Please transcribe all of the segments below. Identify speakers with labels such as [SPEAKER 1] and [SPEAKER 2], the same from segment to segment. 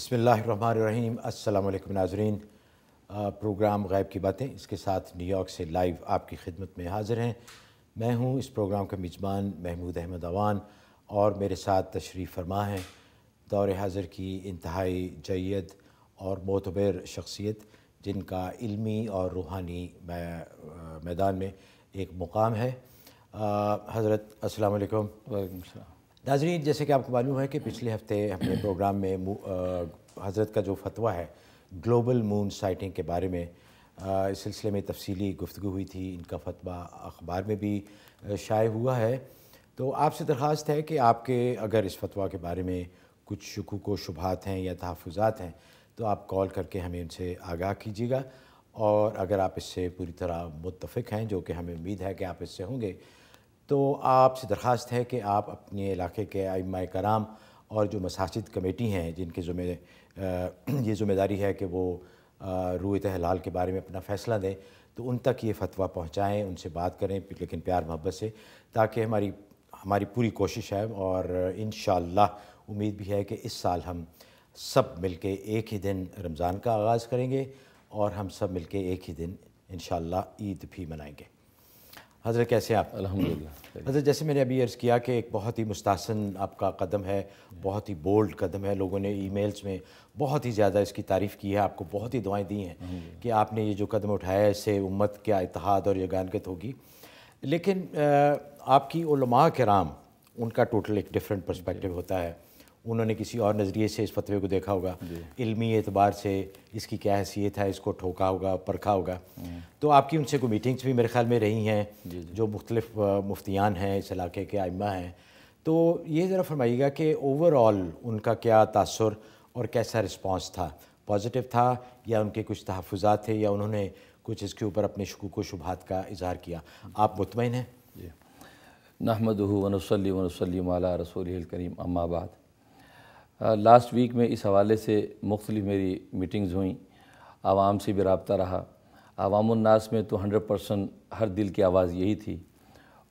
[SPEAKER 1] بسم اللہ الرحمن الرحیم۔ السلام علیکم ناظرین، پروگرام غیب کی باتیں اس کے ساتھ نیو یارک سے لائیو آپ کی خدمت میں حاضر ہیں۔ میں ہوں اس پروگرام کا میزبان محمود احمد اوان، اور میرے ساتھ تشریف فرما ہیں دور حاضر کی انتہائی جید اور معتبر شخصیت، جن کا علمی اور روحانی میدان میں ایک مقام ہے۔ حضرت السلام علیکم۔
[SPEAKER 2] وعلیکم السلام۔
[SPEAKER 1] ناظرین، جیسے کہ آپ کو معلوم ہے کہ پچھلے ہفتے ہم نے پروگرام میں حضرت کا جو فتویٰ ہے گلوبل مون سائٹنگ کے بارے میں، اس سلسلے میں تفصیلی گفتگو ہوئی تھی۔ ان کا فتویٰ اخبار میں بھی شائع ہوا ہے۔ تو آپ سے درخواست ہے کہ آپ کے اگر اس فتویٰ کے بارے میں کچھ شکوک و شبہات ہیں یا تحفظات ہیں تو آپ کال کر کے ہمیں ان سے آگاہ کیجیے گا، اور اگر آپ اس سے پوری طرح متفق ہیں، جو کہ ہمیں امید ہے کہ آپ اس سے ہوں گے، تو آپ سے درخواست ہے کہ آپ اپنے علاقے کے ائمہ کرام اور جو مساجد کمیٹی ہیں، جن کے یہ ذمہ داری ہے کہ وہ رویت ہلال کے بارے میں اپنا فیصلہ دیں، تو ان تک یہ فتویٰ پہنچائیں، ان سے بات کریں، لیکن پیار محبت سے، تاکہ ہماری پوری کوشش ہے، اور انشاءاللہ امید بھی ہے کہ اس سال ہم سب مل کے ایک ہی دن رمضان کا آغاز کریں گے، اور ہم سب مل کے ایک ہی دن انشاءاللہ عید بھی منائیں گے۔ حضرت کیسے آپ؟
[SPEAKER 2] الحمدللہ۔
[SPEAKER 1] حضرت جیسے میں نے ابھی عرض کیا کہ ایک بہت ہی مستحسن آپ کا قدم ہے، بہت ہی بولڈ قدم ہے۔ لوگوں نے ای میلز میں بہت ہی زیادہ اس کی تعریف کی ہے، آپ کو بہت ہی دعائیں دی ہیں کہ آپ نے یہ جو قدم اٹھایا ہے، اس سے امت کا اتحاد اور یگانگت ہوگی۔ لیکن آپ کی علماء کرام، ان کا ٹوٹل ایک ڈیفرنٹ پرسپیکٹیو ہوتا ہے۔ انہوں نے کسی اور نظریے سے اس فتوے کو دیکھا ہوگا، علمی اعتبار سے اس کی کیا حیثیت ہے، اس کو ٹھوکا ہوگا، پرکھا ہوگا۔ تو آپ کی ان سے کوئی میٹنگز بھی میرے خیال میں رہی ہیں، جو مختلف مفتیان ہیں، اس علاقے کے ائمہ ہیں۔ تو یہ ذرا فرمائیے گا کہ اوور آل ان کا کیا تاثر اور کیسا رسپانس تھا؟ پازیٹیو تھا، یا ان کے کچھ تحفظات تھے، یا انہوں نے کچھ اس کے اوپر اپنے شکوک و شبہات کا اظہار کیا؟ آپ مطمئن ہیں؟
[SPEAKER 2] جی، نحمدہ ونصلی ونسلم علی رسولہ الکریم، اما بعد۔ لاسٹ ویک میں اس حوالے سے مختلف میری میٹنگز ہوئیں، عوام سے بھی رابطہ رہا۔ عوام الناس میں تو 100% ہر دل کی آواز یہی تھی،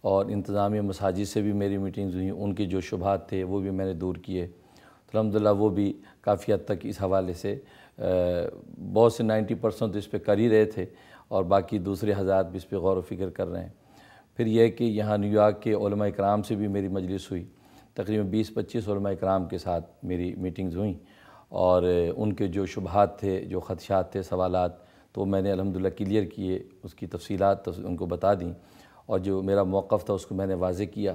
[SPEAKER 2] اور انتظامیہ مساجد سے بھی میری میٹنگز ہوئیں، ان کے جو شبہات تھے وہ بھی میں نے دور کیے۔ الحمدللہ وہ بھی کافی حد تک اس حوالے سے بہت سے 90% اس پہ کر ہی رہے تھے، اور باقی دوسرے حضرات بھی اس پہ غور و فکر کر رہے ہیں۔ پھر یہ کہ یہاں نیو یارک کے علماء کرام سے بھی میری مجلس ہوئی، تقریباً 20-25 علماء کرام کے ساتھ میری میٹنگز ہوئیں، اور ان کے جو شبہات تھے، جو خدشات تھے، سوالات، تو میں نے الحمدللہ کلیئر کیے، اس کی تفصیلات ان کو بتا دیں، اور جو میرا موقف تھا اس کو میں نے واضح کیا۔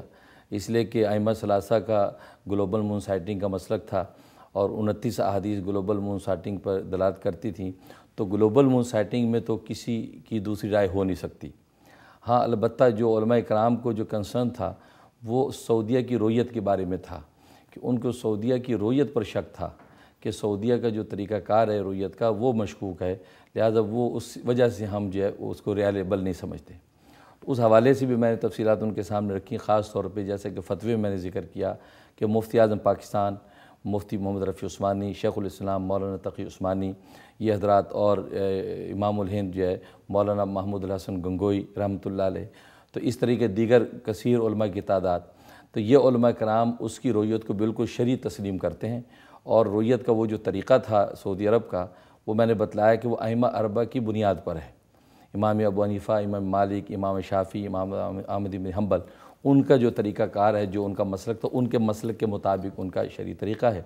[SPEAKER 2] اس لیے کہ ائمہ ثلاثہ کا گلوبل مون سائٹنگ کا مسلک تھا، اور 29 احادیث گلوبل مون سائٹنگ پر دلالت کرتی تھیں، تو گلوبل مون سائٹنگ میں تو کسی کی دوسری رائے ہو نہیں سکتی۔ ہاں، البتہ جو علماء کرام کو جو کنسرن تھا وہ سعودیہ کی رویت کے بارے میں تھا، کہ ان کو سعودیہ کی رویت پر شک تھا، کہ سعودیہ کا جو طریقہ کار ہے رویت کا وہ مشکوک ہے، لہٰذا وہ اس وجہ سے ہم جو ہے اس کو ریلیبل نہیں سمجھتے۔ اس حوالے سے بھی میں نے تفصیلات ان کے سامنے رکھی، خاص طور پہ جیسے کہ فتوے میں نے ذکر کیا کہ مفتی اعظم پاکستان مفتی محمد رفیع عثمانی، شیخ الاسلام مولانا تقی عثمانی، یہ حضرات، اور امام الہند جو ہے مولانا محمود الحسن گنگوئی رحمۃ اللہ علیہ، تو اس طریقے دیگر کثیر علماء کی تعداد، تو یہ علماء کرام اس کی رویت کو بالکل شرعی تسلیم کرتے ہیں، اور رویت کا وہ جو طریقہ تھا سعودی عرب کا، وہ میں نے بتلایا کہ وہ ائمہ اربعہ کی بنیاد پر ہے۔ امام ابو حنیفہ، امام مالک، امام شافعی، امام احمد بن حنبل، ان کا جو طریقہ کار ہے، جو ان کا مسلک تھا، ان کے مسلک کے مطابق ان کا شرعی طریقہ ہے۔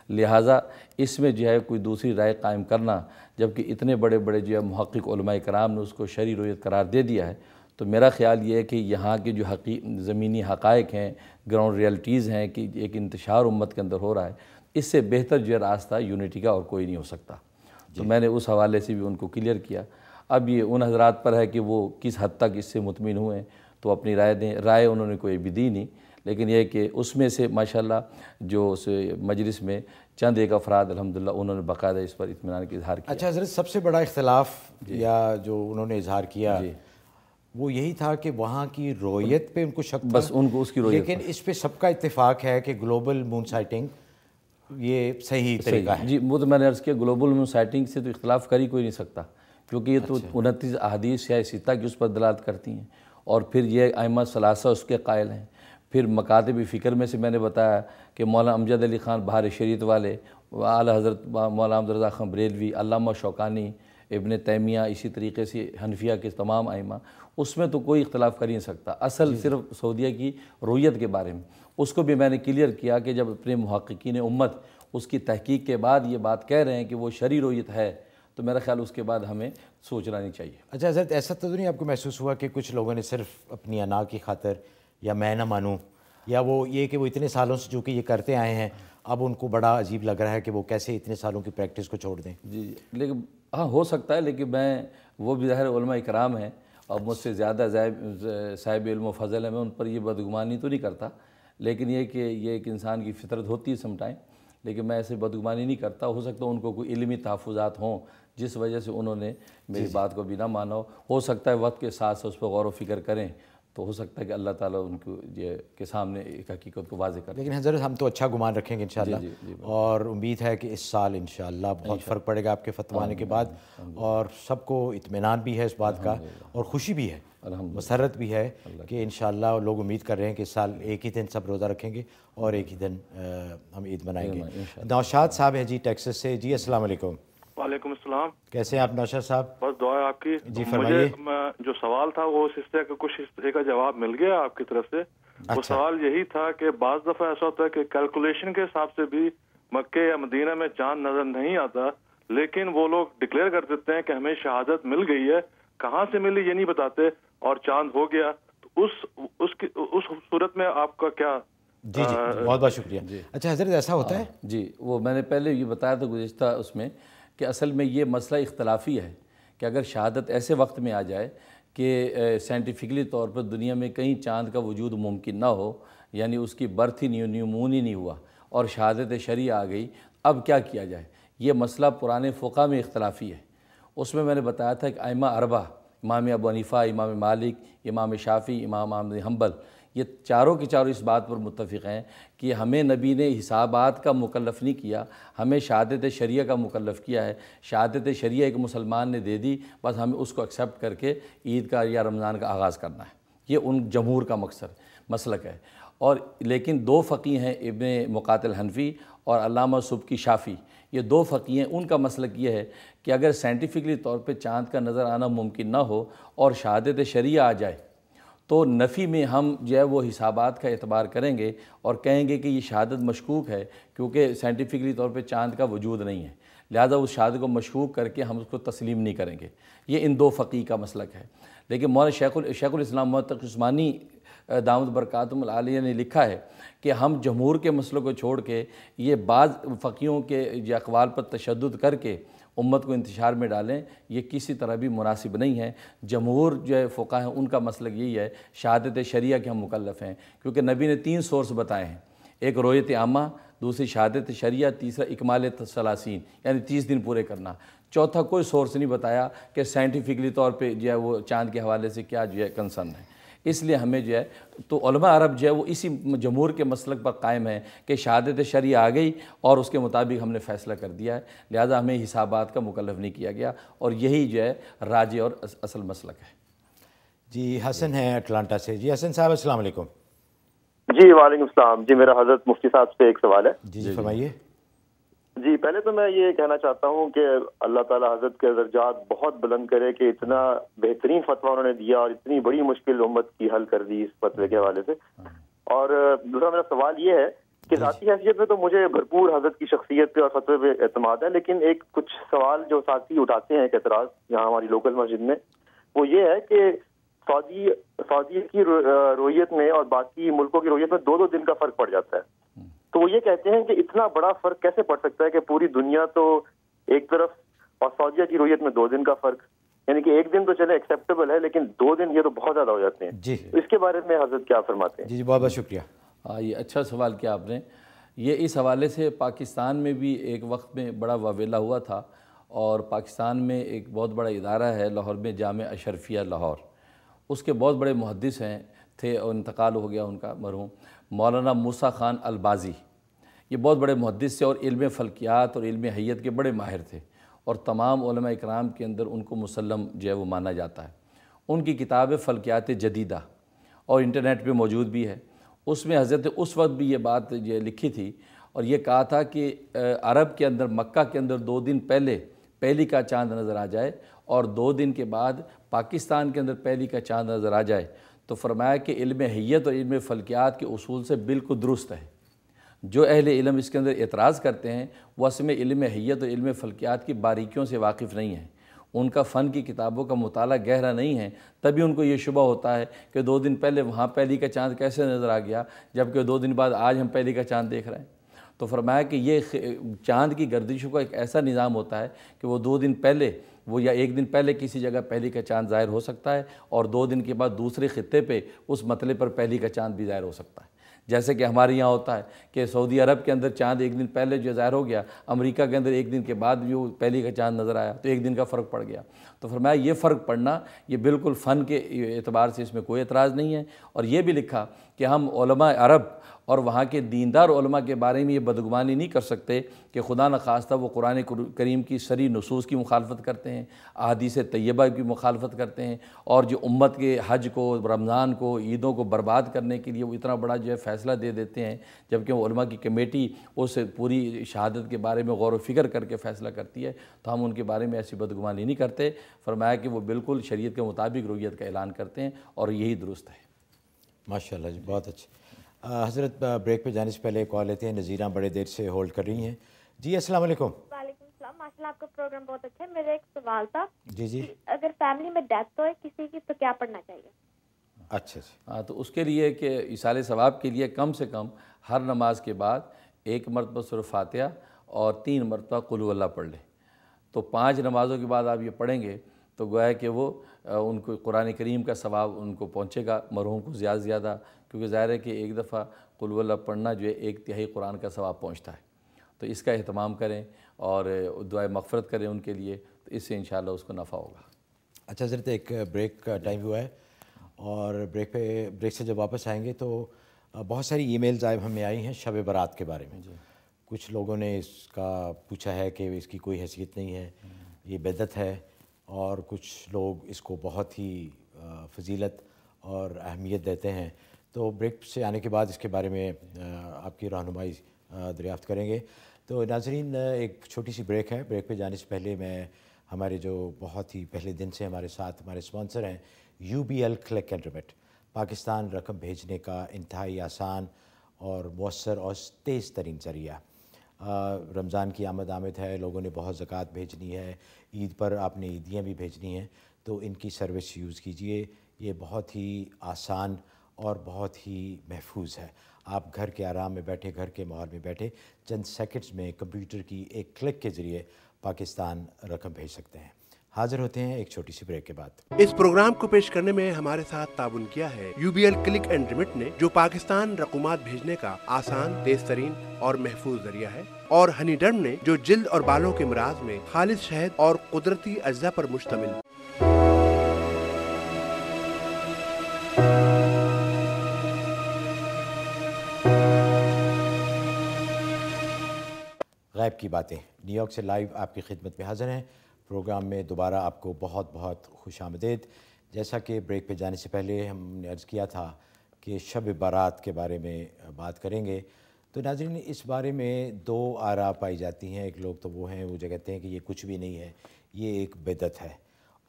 [SPEAKER 2] لہٰذا اس میں جو ہے کوئی دوسری رائے قائم کرنا، جبکہ اتنے بڑے بڑے جو ہے محقق علماء کرام نے اس کو شرعی رویت قرار دے دیا ہے، تو میرا خیال یہ ہے کہ یہاں کے جو زمینی حقائق ہیں، گراؤنڈ ریئلٹیز ہیں، کہ ایک انتشار امت کے اندر ہو رہا ہے، اس سے بہتر جو ہے راستہ یونٹی کا اور کوئی نہیں ہو سکتا۔ تو میں نے اس حوالے سے بھی ان کو کلیئر کیا۔ اب یہ ان حضرات پر ہے کہ وہ کس حد تک اس سے مطمئن ہوئے ہیں، تو اپنی رائے دیں۔ رائے انہوں نے کوئی بھی دی نہیں، لیکن یہ کہ اس میں سے ماشاءاللہ جو اس مجلس میں چند ایک افراد الحمدللہ انہوں نے باقاعدہ اس پر اطمینان کا اظہار کیا۔
[SPEAKER 1] اچھا حضرت، سب سے بڑا اختلاف یا جو انہوں نے اظہار کیا وہ یہی تھا کہ وہاں کی رویت پہ ان کو شک تھا،
[SPEAKER 2] بس ان کو اس کی رویت،
[SPEAKER 1] لیکن اس پہ سب کا اتفاق ہے کہ گلوبل مون سائٹنگ یہ صحیح طریقہ ہے۔
[SPEAKER 2] جی، وہ تو میں نے عرض کیا، گلوبل مون سائٹنگ سے تو اختلاف کر ہی کوئی نہیں سکتا، کیونکہ یہ تو 29 احادیث یا ستہ کی اس پر دلالت کرتی ہیں، اور پھر یہ ائمہ ثلاثہ اس کے قائل ہیں۔ پھر مکاتب فکر میں سے میں نے بتایا کہ مولانا امجد علی خان بہار شریعت والے، اعلیٰ حضرت مولانا احمد رضا خان بریلوی، علامہ شوکانی، ابن تیمیہ، اسی طریقے سے حنفیہ کے تمام ائمہ، اس میں تو کوئی اختلاف کر ہی نہیں سکتا، اصل صرف سعودیہ کی رویت کے بارے میں۔ اس کو بھی میں نے کلیئر کیا کہ جب اپنے محققین امت اس کی تحقیق کے بعد یہ بات کہہ رہے ہیں کہ وہ شرعی رویت ہے، تو میرا خیال اس کے بعد ہمیں سوچنا نہیں چاہیے۔
[SPEAKER 1] اچھا حضرت، ایسا تو نہیں آپ کو محسوس ہوا کہ کچھ لوگوں نے صرف اپنی انا کی خاطر یا میں نہ مانوں، یا وہ یہ کہ وہ اتنے سالوں سے جو کہ یہ کرتے آئے ہیں، اب ان کو بڑا عجیب لگ رہا ہے کہ وہ کیسے اتنے سالوں کی پریکٹس کو چھوڑ دیں؟
[SPEAKER 2] جی لیکن ہاں ہو سکتا ہے، لیکن میں وہ بھی ظاہر علماء اکرام ہیں اور مجھ سے زیادہ صاحب علم و فضل ہے، میں ان پر یہ بدگمانی تو نہیں کرتا، لیکن یہ کہ یہ ایک انسان کی فطرت ہوتی ہے سم ٹائم، لیکن میں ایسے بدگمانی نہیں کرتا۔ ہو سکتا ہے ان کو کوئی علمی تحفظات ہوں جس وجہ سے انہوں نے میری بات کو بھی نہ مانا ہو سکتا ہے وقت کے ساتھ اس پہ غور و فکر کریں تو ہو سکتا ہے کہ اللہ تعالیٰ ان کو یہ کے سامنے ایک حقیقت کو واضح کرے۔
[SPEAKER 1] لیکن حضرت ہم تو اچھا گمان رکھیں گے انشاءاللہ، اور امید ہے کہ اس سال انشاءاللہ بہت فرق پڑے گا آپ کے فتوی آنے کے بعد، اور سب کو اطمینان بھی ہے اس بات کا اور خوشی بھی ہے، مسرت بھی ہے کہ انشاءاللہ لوگ امید کر رہے ہیں کہ اس سال ایک ہی دن سب روزہ رکھیں گے اور ایک ہی دن ہم عید منائیں گے۔ نوشاد صاحب ہیں جی ٹیکسس سے، جی السلام علیکم۔
[SPEAKER 3] وعلیکم السلام،
[SPEAKER 1] کیسے ہیں آپ نوشاد صاحب؟
[SPEAKER 3] بس دعا ہے آپ کی۔
[SPEAKER 1] جی فرمائیے۔
[SPEAKER 3] مجھے جو سوال تھا وہ اس حصے کا کچھ حصے کا جواب مل گیا آپ کی طرف سے۔ وہ سوال یہی تھا کہ بعض دفعہ ایسا ہوتا ہے کہ کیلکولیشن کے حساب سے بھی مکے یا مدینہ میں چاند نظر نہیں آتا، لیکن وہ لوگ ڈکلیئر کر دیتے ہیں کہ ہمیں شہادت مل گئی ہے، کہاں سے ملی یہ نہیں بتاتے اور چاند ہو گیا، تو اس صورت میں آپ کا کیا؟
[SPEAKER 1] جی بہت بہت شکریہ۔ اچھا حضرت ایسا ہوتا ہے؟
[SPEAKER 2] جی وہ میں نے پہلے یہ بتایا تھا گزشتہ اس میں کہ اصل میں یہ مسئلہ اختلافی ہے کہ اگر شہادت ایسے وقت میں آ جائے کہ سائنٹیفکلی طور پر دنیا میں کہیں چاند کا وجود ممکن نہ ہو، یعنی اس کی برتھ ہی نیومون ہی نہیں ہوا اور شہادت شرعی آ گئی، اب کیا کیا جائے؟ یہ مسئلہ پرانے فقہ میں اختلافی ہے۔ اس میں نے بتایا تھا کہ ائمہ اربعہ، امام ابو حنیفہ، امام مالک، امام شافعی، امام احمد بن حنبل، یہ چاروں کے چاروں اس بات پر متفق ہیں کہ ہمیں نبی نے حسابات کا مکلف نہیں کیا، ہمیں شہادت شریعہ کا مکلف کیا ہے۔ شہادت شریعہ ایک مسلمان نے دے دی، بس ہمیں اس کو ایکسیپٹ کر کے عید کا یا رمضان کا آغاز کرنا ہے۔ یہ ان جمہور کا مسلک ہے۔ اور لیکن دو فقی ہیں، ابن مقاتل حنفی اور علامہ سبکی شافعی، یہ دو فقی ہیں، ان کا مسلک یہ ہے کہ اگر سائنٹیفکلی طور پہ چاند کا نظر آنا ممکن نہ ہو اور شہادت شریعہ آ جائے تو نفی میں ہم جو ہے وہ حسابات کا اعتبار کریں گے اور کہیں گے کہ یہ شہادت مشکوک ہے کیونکہ سائنٹیفکلی طور پہ چاند کا وجود نہیں ہے، لہذا اس شہادت کو مشکوک کر کے ہم اس کو تسلیم نہیں کریں گے۔ یہ ان دو فقی کا مسلک ہے۔ لیکن مولانا شیخ الاسلام محمد تقی عثمانی دامت برکاتہم العالیہ نے لکھا ہے کہ ہم جمہور کے مسئلوں کو چھوڑ کے یہ بعض فقیوں کے اقوال پر تشدد کر کے امت کو انتشار میں ڈالیں، یہ کسی طرح بھی مناسب نہیں ہے۔ جمہور جو ہے فقہ ہیں ان کا مسلک یہی ہے شہادت شریعہ کے ہم مکلف ہیں، کیونکہ نبی نے 3 سورس بتائے ہیں، ایک رویت عامہ، دوسری شہادت شریعہ، تیسرا اکمال ثلاثین یعنی 30 دن پورے کرنا، چوتھا کوئی سورس نہیں بتایا کہ سائنٹیفکلی طور پہ جو ہے وہ چاند کے حوالے سے کیا جو ہے کنسرن ہے۔ اس لیے ہمیں جو ہے تو علماء عرب جو ہے وہ اسی جمہور کے مسلک پر قائم ہے کہ شہادت شریعہ آ گئی اور اس کے مطابق ہم نے فیصلہ کر دیا ہے، لہذا ہمیں حسابات کا مکلف نہیں کیا گیا، اور یہی جو ہے راجع اور اصل مسلک ہے۔
[SPEAKER 1] جی حسن ہیں اٹلانٹا سے، جی حسن صاحب السلام علیکم۔
[SPEAKER 4] جی وعلیکم السلام۔ جی میرا حضرت مفتی صاحب سے ایک سوال ہے۔
[SPEAKER 1] جی فرمائیے۔
[SPEAKER 4] جی پہلے تو میں یہ کہنا چاہتا ہوں کہ اللہ تعالیٰ حضرت کے درجات بہت بلند کرے کہ اتنا بہترین فتویٰ انہوں نے دیا اور اتنی بڑی مشکل امت کی حل کر دی اس فتوے کے حوالے سے۔ اور دوسرا میرا سوال یہ ہے کہ ذاتی حیثیت میں تو مجھے بھرپور حضرت کی شخصیت پہ اور فتوے پہ اعتماد ہے، لیکن ایک کچھ سوال جو ساتھی اٹھاتے ہیں ایک اعتراض یہاں ہماری لوکل مسجد میں، وہ یہ ہے کہ سعودی کی رویت میں اور باقی ملکوں کی رویت میں 2 دن کا فرق پڑ جاتا ہے۔ تو وہ یہ کہتے ہیں کہ اتنا بڑا فرق کیسے پڑ سکتا ہے کہ پوری دنیا تو ایک طرف اور سعودیہ کی رویت میں 2 دن کا فرق، یعنی کہ 1 دن تو چلے ایکسیپٹیبل ہے لیکن 2 دن یہ تو بہت زیادہ ہو جاتے ہیں۔
[SPEAKER 1] جی
[SPEAKER 4] اس کے بارے میں حضرت کیا فرماتے ہیں؟
[SPEAKER 1] جی بہت بہت شکریہ۔
[SPEAKER 2] یہ اچھا سوال کیا آپ نے۔ یہ اس حوالے سے پاکستان میں بھی ایک وقت میں بڑا واویلا ہوا تھا، اور پاکستان میں ایک بہت بڑا ادارہ ہے لاہور میں، جامعہ اشرفیہ لاہور، اس کے بہت بڑے محدث تھے اور انتقال ہو گیا ان کا مرحوم، مولانا موسیٰ خان البازی۔ یہ بہت بڑے محدث تھے اور علم فلکیات اور علم حیت کے بڑے ماہر تھے، اور تمام علماء اکرام کے اندر ان کو مسلم جو ہے وہ مانا جاتا ہے۔ ان کی کتاب فلکیات جدیدہ اور انٹرنیٹ پہ موجود بھی ہے، اس میں حضرت اس وقت بھی یہ بات جو لکھی تھی، اور یہ کہا تھا کہ عرب کے اندر مکہ کے اندر 2 دن پہلے پہلی کا چاند نظر آ جائے اور 2 دن کے بعد پاکستان کے اندر پہلی کا چاند نظر آ جائے تو فرمایا کہ علم حیت اور علم فلکیات کے اصول سے بالکل درست ہے۔ جو اہل علم اس کے اندر اعتراض کرتے ہیں وہ اصل میں علم حیت اور علم فلکیات کی باریکیوں سے واقف نہیں ہیں، ان کا فن کی کتابوں کا مطالعہ گہرا نہیں ہے، تبھی ان کو یہ شبہ ہوتا ہے کہ 2 دن پہلے وہاں پہلی کا چاند کیسے نظر آ گیا جبکہ 2 دن بعد آج ہم پہلی کا چاند دیکھ رہے ہیں۔ تو فرمایا کہ یہ چاند کی گردشوں کا ایک ایسا نظام ہوتا ہے کہ وہ 2 دن پہلے وہ یا 1 دن پہلے کسی جگہ پہلی کا چاند ظاہر ہو سکتا ہے اور 2 دن کے بعد دوسرے خطے پہ اس مطلب پر پہلی کا چاند بھی ظاہر ہو سکتا ہے۔ جیسے کہ ہمارے یہاں ہوتا ہے کہ سعودی عرب کے اندر چاند 1 دن پہلے جو ظاہر ہو گیا، امریکہ کے اندر 1 دن کے بعد جو پہلی کا چاند نظر آیا تو 1 دن کا فرق پڑ گیا۔ تو فرمایا یہ فرق پڑنا یہ بالکل فن کے اعتبار سے اس میں کوئی اعتراض نہیں ہے، اور یہ بھی لکھا کہ ہم علماء عرب اور وہاں کے دیندار علماء کے بارے میں یہ بدگمانی نہیں کر سکتے کہ خدا نخواستہ وہ قرآن کریم کی صریح نصوص کی مخالفت کرتے ہیں، احادیث طیبہ کی مخالفت کرتے ہیں، اور جو امت کے حج کو، رمضان کو، عیدوں کو برباد کرنے کے لیے وہ اتنا بڑا جو ہے فیصلہ دے دیتے ہیں، جبکہ وہ علماء کی کمیٹی اس پوری شہادت کے بارے میں غور و فکر کر کے فیصلہ کرتی ہے، تو ہم ان کے بارے میں ایسی بدگمانی نہیں کرتے۔ فرمایا کہ وہ بالکل شریعت کے مطابق رویت کا اعلان کرتے ہیں اور یہی درست ہے۔
[SPEAKER 1] ماشاءاللہ جی، بہت اچھا۔ حضرت بریک پہ جانے سے پہلے ایک کال لیتے ہیں، نظیرہ بڑے دیر سے ہولڈ کر رہی ہیں۔ جی السلام علیکم۔
[SPEAKER 5] وعلیکم السلام، ماشاءاللہ آپ کا پروگرام بہت اچھا ہے۔ میرا ایک سوال تھا،
[SPEAKER 1] جی
[SPEAKER 5] اگر فیملی میں ڈیتھ ہوئے کسی کی تو کیا پڑھنا چاہیے؟
[SPEAKER 1] اچھا جی،
[SPEAKER 2] ہاں، تو اس کے لیے کہ ایصال ثواب کے لیے کم سے کم ہر نماز کے بعد 1 مرتبہ سورہ فاتحہ اور 3 مرتبہ قل هو اللہ پڑھ لیں، تو 5 نمازوں کے بعد آپ یہ پڑھیں گے تو گویا کہ وہ ان کو قرآن کریم کا ثواب ان کو پہنچے گا، مرحوم کو زیادہ سے زیادہ، کیونکہ ظاہر ہے کہ ایک دفعہ قل هو اللہ پڑھنا جو ہے 1/3 قرآن کا ثواب پہنچتا ہے، تو اس کا اہتمام کریں اور دعائے مغفرت کریں ان کے لیے، تو اس سے انشاءاللہ اس کو نفع ہوگا۔
[SPEAKER 1] اچھا حضرت، ایک بریک کا ٹائم ہوا ہے اور بریک سے جب واپس آئیں گے تو بہت ساری ای میلز ہمیں آئی ہیں شب برات کے بارے میں۔ کچھ لوگوں نے اس کا پوچھا ہے کہ اس کی کوئی حیثیت نہیں ہے، یہ بدعت ہے، اور کچھ لوگ اس کو بہت ہی فضیلت اور اہمیت دیتے ہیں۔ تو بریک سے آنے کے بعد اس کے بارے میں آپ کی رہنمائی دریافت کریں گے۔ تو ناظرین، ایک چھوٹی سی بریک ہے۔ بریک پہ جانے سے پہلے میں ہمارے جو بہت ہی پہلے دن سے ہمارے ساتھ ہمارے اسپانسر ہیں UBL click and remit, Pakistan رقم بھیجنے کا انتہائی آسان اور مؤثر اور تیز ترین ذریعہ۔ رمضان کی آمد ہے، لوگوں نے بہت زکوٰۃ بھیجنی ہے، عید پر آپ نے عیدیاں بھی بھیجنی ہیں، تو ان کی سروس یوز کیجئے۔ یہ بہت ہی آسان اور بہت ہی محفوظ ہے۔ آپ گھر کے آرام میں بیٹھے، گھر کے ماحول میں بیٹھے چند سیکنڈز میں کمپیوٹر کی ایک کلک کے ذریعے پاکستان رقم بھیج سکتے ہیں۔ حاضر ہوتے ہیں ایک چھوٹی سی بریک کے بعد۔
[SPEAKER 6] اس پروگرام کو پیش کرنے میں ہمارے ساتھ تعاون کیا ہے UBL کلک اینڈ ریمٹ نے، جو پاکستان رقومات بھیجنے کا آسان، تیز ترین اور محفوظ ذریعہ ہے، اور ہنی ڈرم نے، جو جلد اور بالوں کے امراض میں خالص شہد اور قدرتی اجزاء پر مشتمل۔
[SPEAKER 1] غیب کی باتیں نیو یارک سے لائیو آپ کی خدمت میں حاضر ہیں۔ پروگرام میں دوبارہ آپ کو بہت بہت خوش آمدید۔ جیسا کہ بریک پہ جانے سے پہلے ہم نے عرض کیا تھا کہ شب برات کے بارے میں بات کریں گے، تو ناظرین اس بارے میں 2 آراء پائی جاتی ہیں۔ ایک لوگ تو وہ ہیں، وہ جو کہتے ہیں کہ یہ کچھ بھی نہیں ہے، یہ ایک بدعت ہے،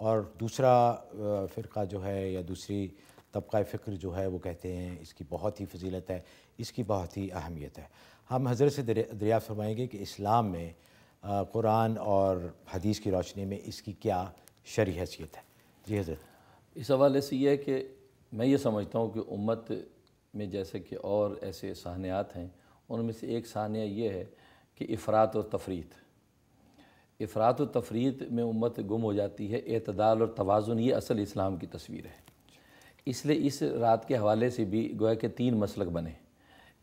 [SPEAKER 1] اور دوسرا فرقہ جو ہے یا دوسری طبقہ فکر جو ہے وہ کہتے ہیں اس کی بہت ہی فضیلت ہے، اس کی بہت ہی اہمیت ہے۔ ہم حضرت سے دریافت فرمائیں گے کہ اسلام میں قرآن اور حدیث کی روشنی میں اس کی کیا شرعی حیثیت ہے۔ جی حضرت۔
[SPEAKER 2] اس حوالے سے یہ ہے کہ میں یہ سمجھتا ہوں کہ امت میں جیسے کہ اور ایسے سانحات ہیں، ان میں سے ایک سانحہ یہ ہے کہ افراط و تفریط۔ افراط و تفریط میں امت گم ہو جاتی ہے، اعتدال اور توازن یہ اصل اسلام کی تصویر ہے۔ اس لیے اس رات کے حوالے سے بھی گویا کہ 3 مسلک بنے۔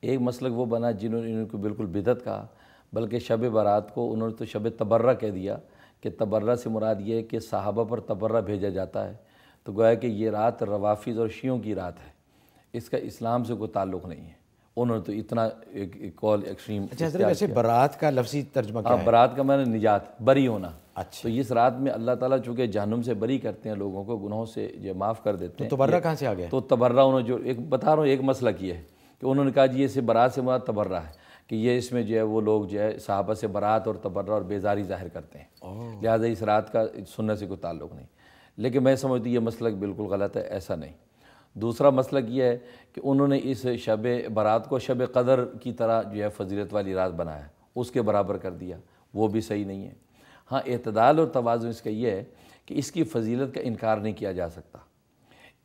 [SPEAKER 2] ایک مسلک وہ بنا جنہوں نے ان کو بالکل بدعت کہا، بلکہ شب برات کو انہوں نے تو شب تبرہ کہہ دیا کہ تبرہ سے مراد یہ ہے کہ صحابہ پر تبرہ بھیجا جاتا ہے، تو گویا کہ یہ رات روافض اور شیعوں کی رات ہے، اس کا اسلام سے کوئی تعلق نہیں ہے۔ انہوں نے تو اتنا ایک کال ایکسٹریم۔
[SPEAKER 1] اچھا حضرت، ویسے برات کا لفظی ترجمہ کیا ہے؟
[SPEAKER 2] برات کا معنی نجات، بری ہونا۔
[SPEAKER 1] اچھا،
[SPEAKER 2] تو اس رات میں اللہ تعالیٰ چونکہ جہنم سے بری کرتے ہیں لوگوں کو، گناہوں سے یہ معاف کر دیتے ہیں۔
[SPEAKER 1] تو تبرہ کہاں سے آ گیا؟
[SPEAKER 2] تو تبرہ انہوں جو ایک بتا رہا ہوں، ایک مسئلہ یہ ہے کہ انہوں نے کہا جی اسے برات سے مراد تبرہ ہے، کہ یہ اس میں جو ہے وہ لوگ جو ہے صحابہ سے برات اور تبرہ اور بیزاری ظاہر کرتے ہیں، لہٰذا اس رات کا سنت سے کوئی تعلق نہیں۔ لیکن میں سمجھتی یہ مسلک بالکل غلط ہے، ایسا نہیں۔ دوسرا مسلک یہ ہے کہ انہوں نے اس شب برات کو شب قدر کی طرح جو ہے فضیلت والی رات بنایا، اس کے برابر کر دیا، وہ بھی صحیح نہیں ہے۔ ہاں اعتدال اور توازن اس کا یہ ہے کہ اس کی فضیلت کا انکار نہیں کیا جا سکتا۔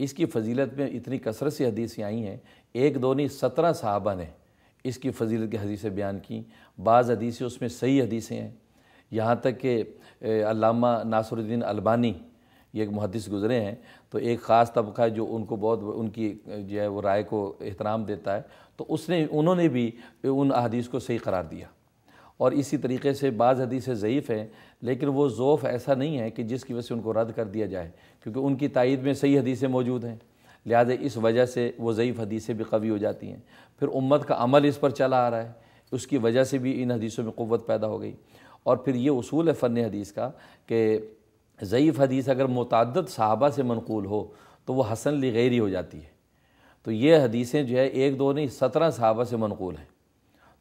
[SPEAKER 2] اس کی فضیلت میں اتنی کثرت سے حدیثیں آئی ہیں، ایک دو نہیں 17 صحابہ نے اس کی فضیلت کی حدیثیں بیان کی، بعض حدیثیں اس میں صحیح حدیثیں ہیں، یہاں تک کہ علامہ ناصر الدین البانی یہ ایک محدث گزرے ہیں، تو ایک خاص طبقہ ہے جو ان کو بہت ان کی جو ہے وہ رائے کو احترام دیتا ہے، تو انہوں نے بھی ان احادیث کو صحیح قرار دیا۔ اور اسی طریقے سے بعض حدیثیں ضعیف ہیں، لیکن وہ ضعف ایسا نہیں ہے کہ جس کی وجہ سے ان کو رد کر دیا جائے، کیونکہ ان کی تائید میں صحیح حدیثیں موجود ہیں، لہٰذا اس وجہ سے وہ ضعیف حدیثیں بھی قوی ہو جاتی ہیں۔ پھر امت کا عمل اس پر چلا آ رہا ہے، اس کی وجہ سے بھی ان حدیثوں میں قوت پیدا ہو گئی۔ اور پھر یہ اصول ہے فن حدیث کا کہ ضعیف حدیث اگر متعدد صحابہ سے منقول ہو تو وہ حسن لغیری ہو جاتی ہے، تو یہ حدیثیں جو ہے ایک دو نہیں 17 صحابہ سے منقول ہیں،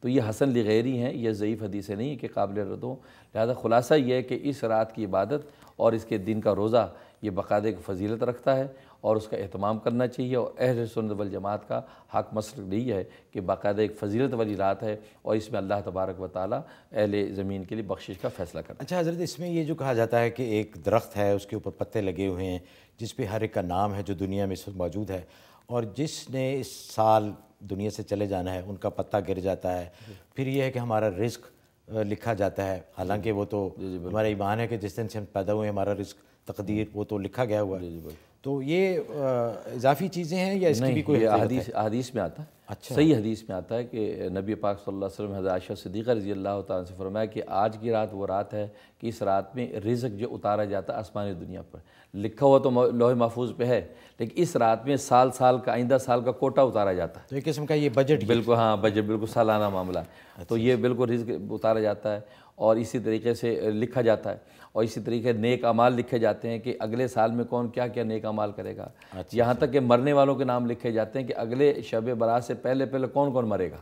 [SPEAKER 2] تو یہ حسن لغیری ہیں، یہ ضعیف حدیثیں نہیں کہ قابل رد ہوں۔ لہذا خلاصہ یہ ہے کہ اس رات کی عبادت اور اس کے دن کا روزہ یہ باقاعدہ ایک فضیلت رکھتا ہے اور اس کا اہتمام کرنا چاہیے، اور اہل سنت والجماعت کا حق مسلک یہی ہے کہ باقاعدہ ایک فضیلت والی رات ہے اور اس میں اللہ تبارک و تعالیٰ اہل زمین کے لیے بخشش کا فیصلہ کرتا ہے۔
[SPEAKER 1] اچھا حضرت، اس میں یہ جو کہا جاتا ہے کہ ایک درخت ہے، اس کے اوپر پتے لگے ہوئے ہیں جس پہ ہر ایک کا نام ہے جو دنیا میں اس وقت موجود ہے، اور جس نے اس سال دنیا سے چلے جانا ہے ان کا پتا گر جاتا ہے، پھر یہ ہے کہ ہمارا رزق لکھا جاتا ہے، حالانکہ وہ تو ہمارا ایمان ہے کہ جس دن سے ہم پیدا ہوئے ہمارا رزق تقدیر وہ تو لکھا گیا ہوا ہے، تو یہ اضافی چیزیں ہیں یا اس کی بھی کوئی
[SPEAKER 2] حدیث میں آتا ہے؟ اچھا، صحیح حدیث میں آتا ہے کہ نبی پاک صلی اللہ علیہ وسلم حضرت عائشہ صدیقہ رضی اللہ تعالیٰ سے فرمایا کہ آج کی رات وہ رات ہے کہ اس رات میں رزق جو اتارا جاتا ہے آسمانی دنیا پر، لکھا ہوا تو لوح محفوظ پہ ہے، لیکن اس رات میں سال کا آئندہ سال کا کوٹا اتارا جاتا ہے،
[SPEAKER 1] تو ایک قسم کا یہ بجٹ،
[SPEAKER 2] بالکل ہاں بجٹ، بالکل سالانہ معاملہ ہے، تو یہ بالکل رزق اتارا جاتا ہے اور اسی طریقے سے لکھا جاتا ہے، اور اسی طریقے نیک اعمال لکھے جاتے ہیں کہ اگلے سال میں کون کیا کیا نیک اعمال کرے گا، یہاں تک کہ مرنے والوں کے نام لکھے جاتے ہیں کہ اگلے شب برات سے پہلے کون کون مرے گا،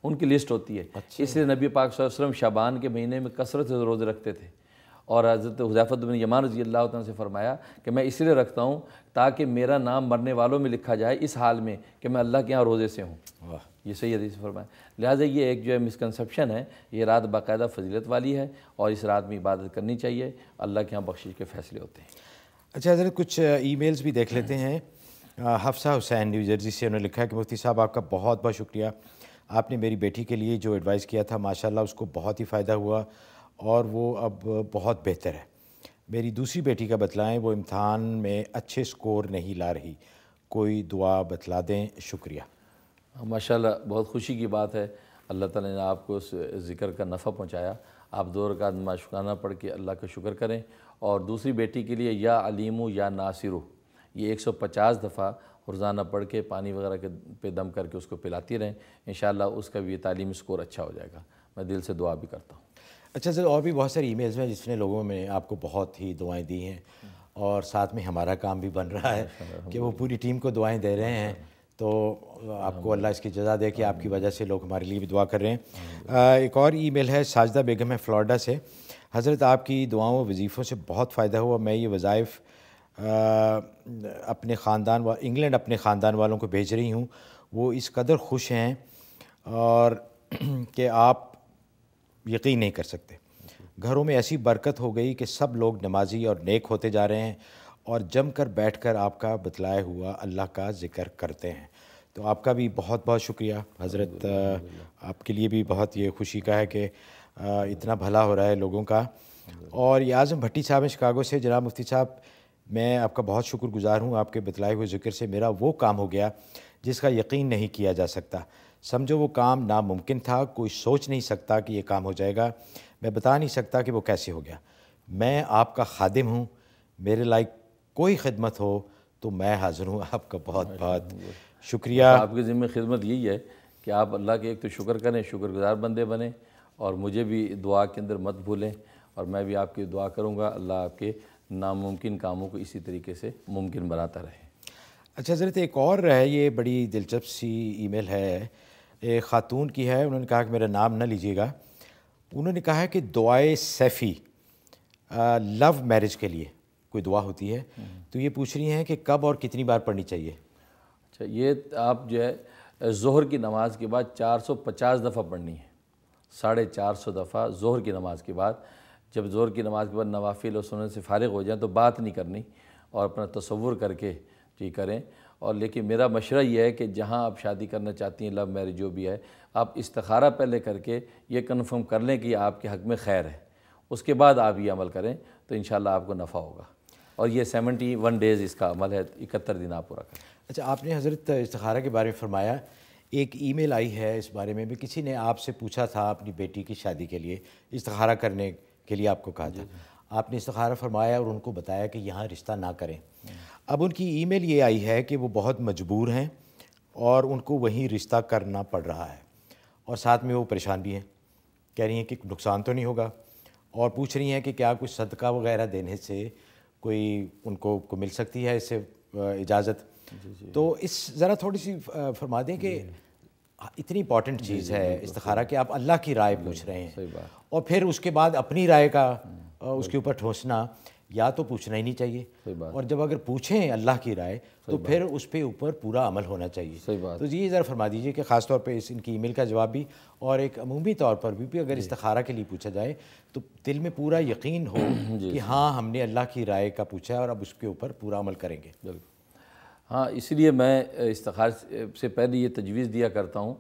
[SPEAKER 2] ان کی لسٹ ہوتی ہے۔ اس لیے نبی پاک صلی اللہ علیہ وسلم شعبان کے مہینے میں کثرت سے روزے رکھتے تھے، اور حضرت حذیفہ بن یمان رضی اللہ عنہ سے فرمایا کہ میں اس لیے رکھتا ہوں تاکہ میرا نام مرنے والوں میں لکھا جائے اس حال میں کہ میں اللہ کے ہاں روزے سے ہوں، یہ صحیح حدیث فرمایا۔ لہٰذا یہ ایک جو ہے مسکنسپشن ہے، یہ رات باقاعدہ فضیلت والی ہے اور اس رات میں عبادت کرنی چاہیے، اللہ کے ہاں بخشش کے فیصلے ہوتے ہیں۔
[SPEAKER 1] اچھا حضرت، کچھ ای میلز بھی دیکھ لیتے ہیں۔ حفصہ حسین نیو جرسی سے انہوں نے لکھا ہے کہ مفتی صاحب آپ کا بہت بہت شکریہ، آپ نے میری بیٹی کے لیے جو ایڈوائز کیا تھا ماشاءاللہ اس کو بہت ہی فائدہ ہوا اور وہ اب بہت بہتر ہے۔ میری دوسری بیٹی کا بتلائیں، وہ امتحان میں اچھے سکور نہیں لا رہی، کوئی دعا بتلا دیں، شکریہ۔
[SPEAKER 2] ماشاءاللہ بہت خوشی کی بات ہے، اللہ تعالیٰ نے آپ کو اس ذکر کا نفع پہنچایا، آپ 2 رکعت نماز شکرانہ پڑھ کے اللہ کا شکر کریں، اور دوسری بیٹی کے لیے یا علیمو یا ناصرو یہ 150 دفعہ روزانہ پڑھ کے پانی وغیرہ کے پہ دم کر کے اس کو پلاتی رہیں، انشاءاللہ اس کا بھی تعلیمی سکور اچھا ہو جائے گا، میں دل سے دعا بھی کرتا ہوں۔
[SPEAKER 1] اچھا سر، اور بھی بہت ساری ای میلز ہیں جس نے لوگوں میں آپ کو بہت ہی دعائیں دی ہیں، اور ساتھ میں ہمارا کام بھی بن رہا ہے کہ وہ پوری ٹیم کو دعائیں دے رہے ہیں، تو آپ کو اللہ اس کی جزا دے کہ آپ کی وجہ سے لوگ ہمارے لیے بھی دعا کر رہے ہیں۔ ایک اور ای میل ہے ساجدہ بیگم ہے فلوریڈا سے، حضرت آپ کی دعاؤں و وظیفوں سے بہت فائدہ ہوا، میں یہ وظائف اپنے خاندان انگلینڈ اپنے خاندان والوں کو بھیج رہی ہوں، وہ اس قدر خوش ہیں اور کہ آپ یقین نہیں کر سکتے، گھروں میں ایسی برکت ہو گئی کہ سب لوگ نمازی اور نیک ہوتے جا رہے ہیں اور جم کر بیٹھ کر آپ کا بتلایا ہوا اللہ کا ذکر کرتے ہیں، تو آپ کا بھی بہت بہت شکریہ حضرت، آپ کے لیے بھی بہت یہ خوشی کا ہے کہ اتنا بھلا ہو رہا ہے لوگوں کا۔ اور یہ اعظم بھٹی صاحب ہیں شکاگو سے، جناب مفتی صاحب میں آپ کا بہت شکر گزار ہوں، آپ کے بتلائے ہوئے ذکر سے میرا وہ کام ہو گیا جس کا یقین نہیں کیا جا سکتا، سمجھو وہ کام ناممکن تھا، کوئی سوچ نہیں سکتا کہ یہ کام ہو جائے گا، میں بتا نہیں سکتا کہ وہ کیسے ہو گیا، میں آپ کا خادم ہوں، میرے لائق کوئی خدمت ہو تو میں حاضر ہوں، آپ کا بہت بہت شکریہ۔
[SPEAKER 2] آپ کی ذمہ خدمت یہی ہے کہ آپ اللہ کے ایک تو شکر کریں، شکر گزار بندے بنیں، اور مجھے بھی دعا کے اندر مت بھولیں، اور میں بھی آپ کی دعا کروں گا اللہ آپ کے ناممکن کاموں کو اسی طریقے سے ممکن بناتا رہے۔
[SPEAKER 1] اچھا حضرت، ایک اور ہے، یہ بڑی دلچسپ سی ای میل ہے، ایک خاتون کی ہے, انہوں نے کہا کہ میرا نام نہ لیجیے گا. انہوں نے کہا ہے کہ دعائے سیفی لو میرج کے لیے کوئی دعا ہوتی ہے, تو یہ پوچھ رہی ہیں کہ کب اور کتنی بار پڑھنی چاہیے.
[SPEAKER 2] اچھا, یہ آپ جو ہے ظہر کی نماز کے بعد 450 دفعہ پڑھنی ہے, 450 دفعہ ظہر کی نماز کے بعد. جب ظہر کی نماز کے بعد نوافل اور سنن سے فارغ ہو جائیں تو بات نہیں کرنی اور اپنا تصور کر کے جی کریں. اور لیکن میرا مشورہ یہ ہے کہ جہاں آپ شادی کرنا چاہتی ہیں, لو میرج جو بھی ہے, آپ استخارہ پہلے کر کے یہ کنفرم کر لیں کہ یہ آپ کے حق میں خیر ہے, اس کے بعد آپ یہ عمل کریں تو انشاءاللہ آپ کو نفع ہوگا. اور یہ 71 ڈیز اس کا عمل ہے, 71 دن آپ پورا کریں.
[SPEAKER 1] اچھا, آپ نے حضرت استخارہ کے بارے میں فرمایا, ایک ای میل آئی ہے اس بارے میں بھی, کسی نے آپ سے پوچھا تھا اپنی بیٹی کی شادی کے لیے استخارہ کرنے کے لیے آپ کو کہا تھا, آپ نے استخارہ فرمایا اور ان کو بتایا کہ یہاں رشتہ نہ کریں. اب ان کی ای میل یہ آئی ہے کہ وہ بہت مجبور ہیں اور ان کو وہیں رشتہ کرنا پڑ رہا ہے, اور ساتھ میں وہ پریشان بھی ہیں. کہہ رہی ہیں کہ نقصان تو نہیں ہوگا, اور پوچھ رہی ہیں کہ کیا کچھ صدقہ وغیرہ دینے سے کوئی ان کو مل سکتی ہے اس سے اجازت. تو اس ذرا تھوڑی سی فرما دیں کہ اتنی امپورٹنٹ چیز ہے استخارہ کہ آپ اللہ کی رائے پوچھ رہے ہیں, اور پھر اس کے بعد اپنی رائے کا اس کے اوپر ٹھوسنا یا تو پوچھنا ہی نہیں چاہیے, اور جب اگر پوچھیں اللہ کی رائے تو پھر اس پہ اوپر پورا عمل ہونا چاہیے. تو جی ذرا فرما دیجئے کہ خاص طور پہ ان کی ای میل کا جواب بھی, اور ایک عمومی طور پر بھی اگر استخارہ کے لیے پوچھا جائے تو دل میں پورا یقین ہو کہ ہاں ہم نے اللہ کی رائے کا پوچھا ہے اور اب اس کے اوپر پورا عمل کریں گے.
[SPEAKER 2] ہاں, اس لیے میں استخارہ سے پہلے یہ تجویز دیا کرتا ہوں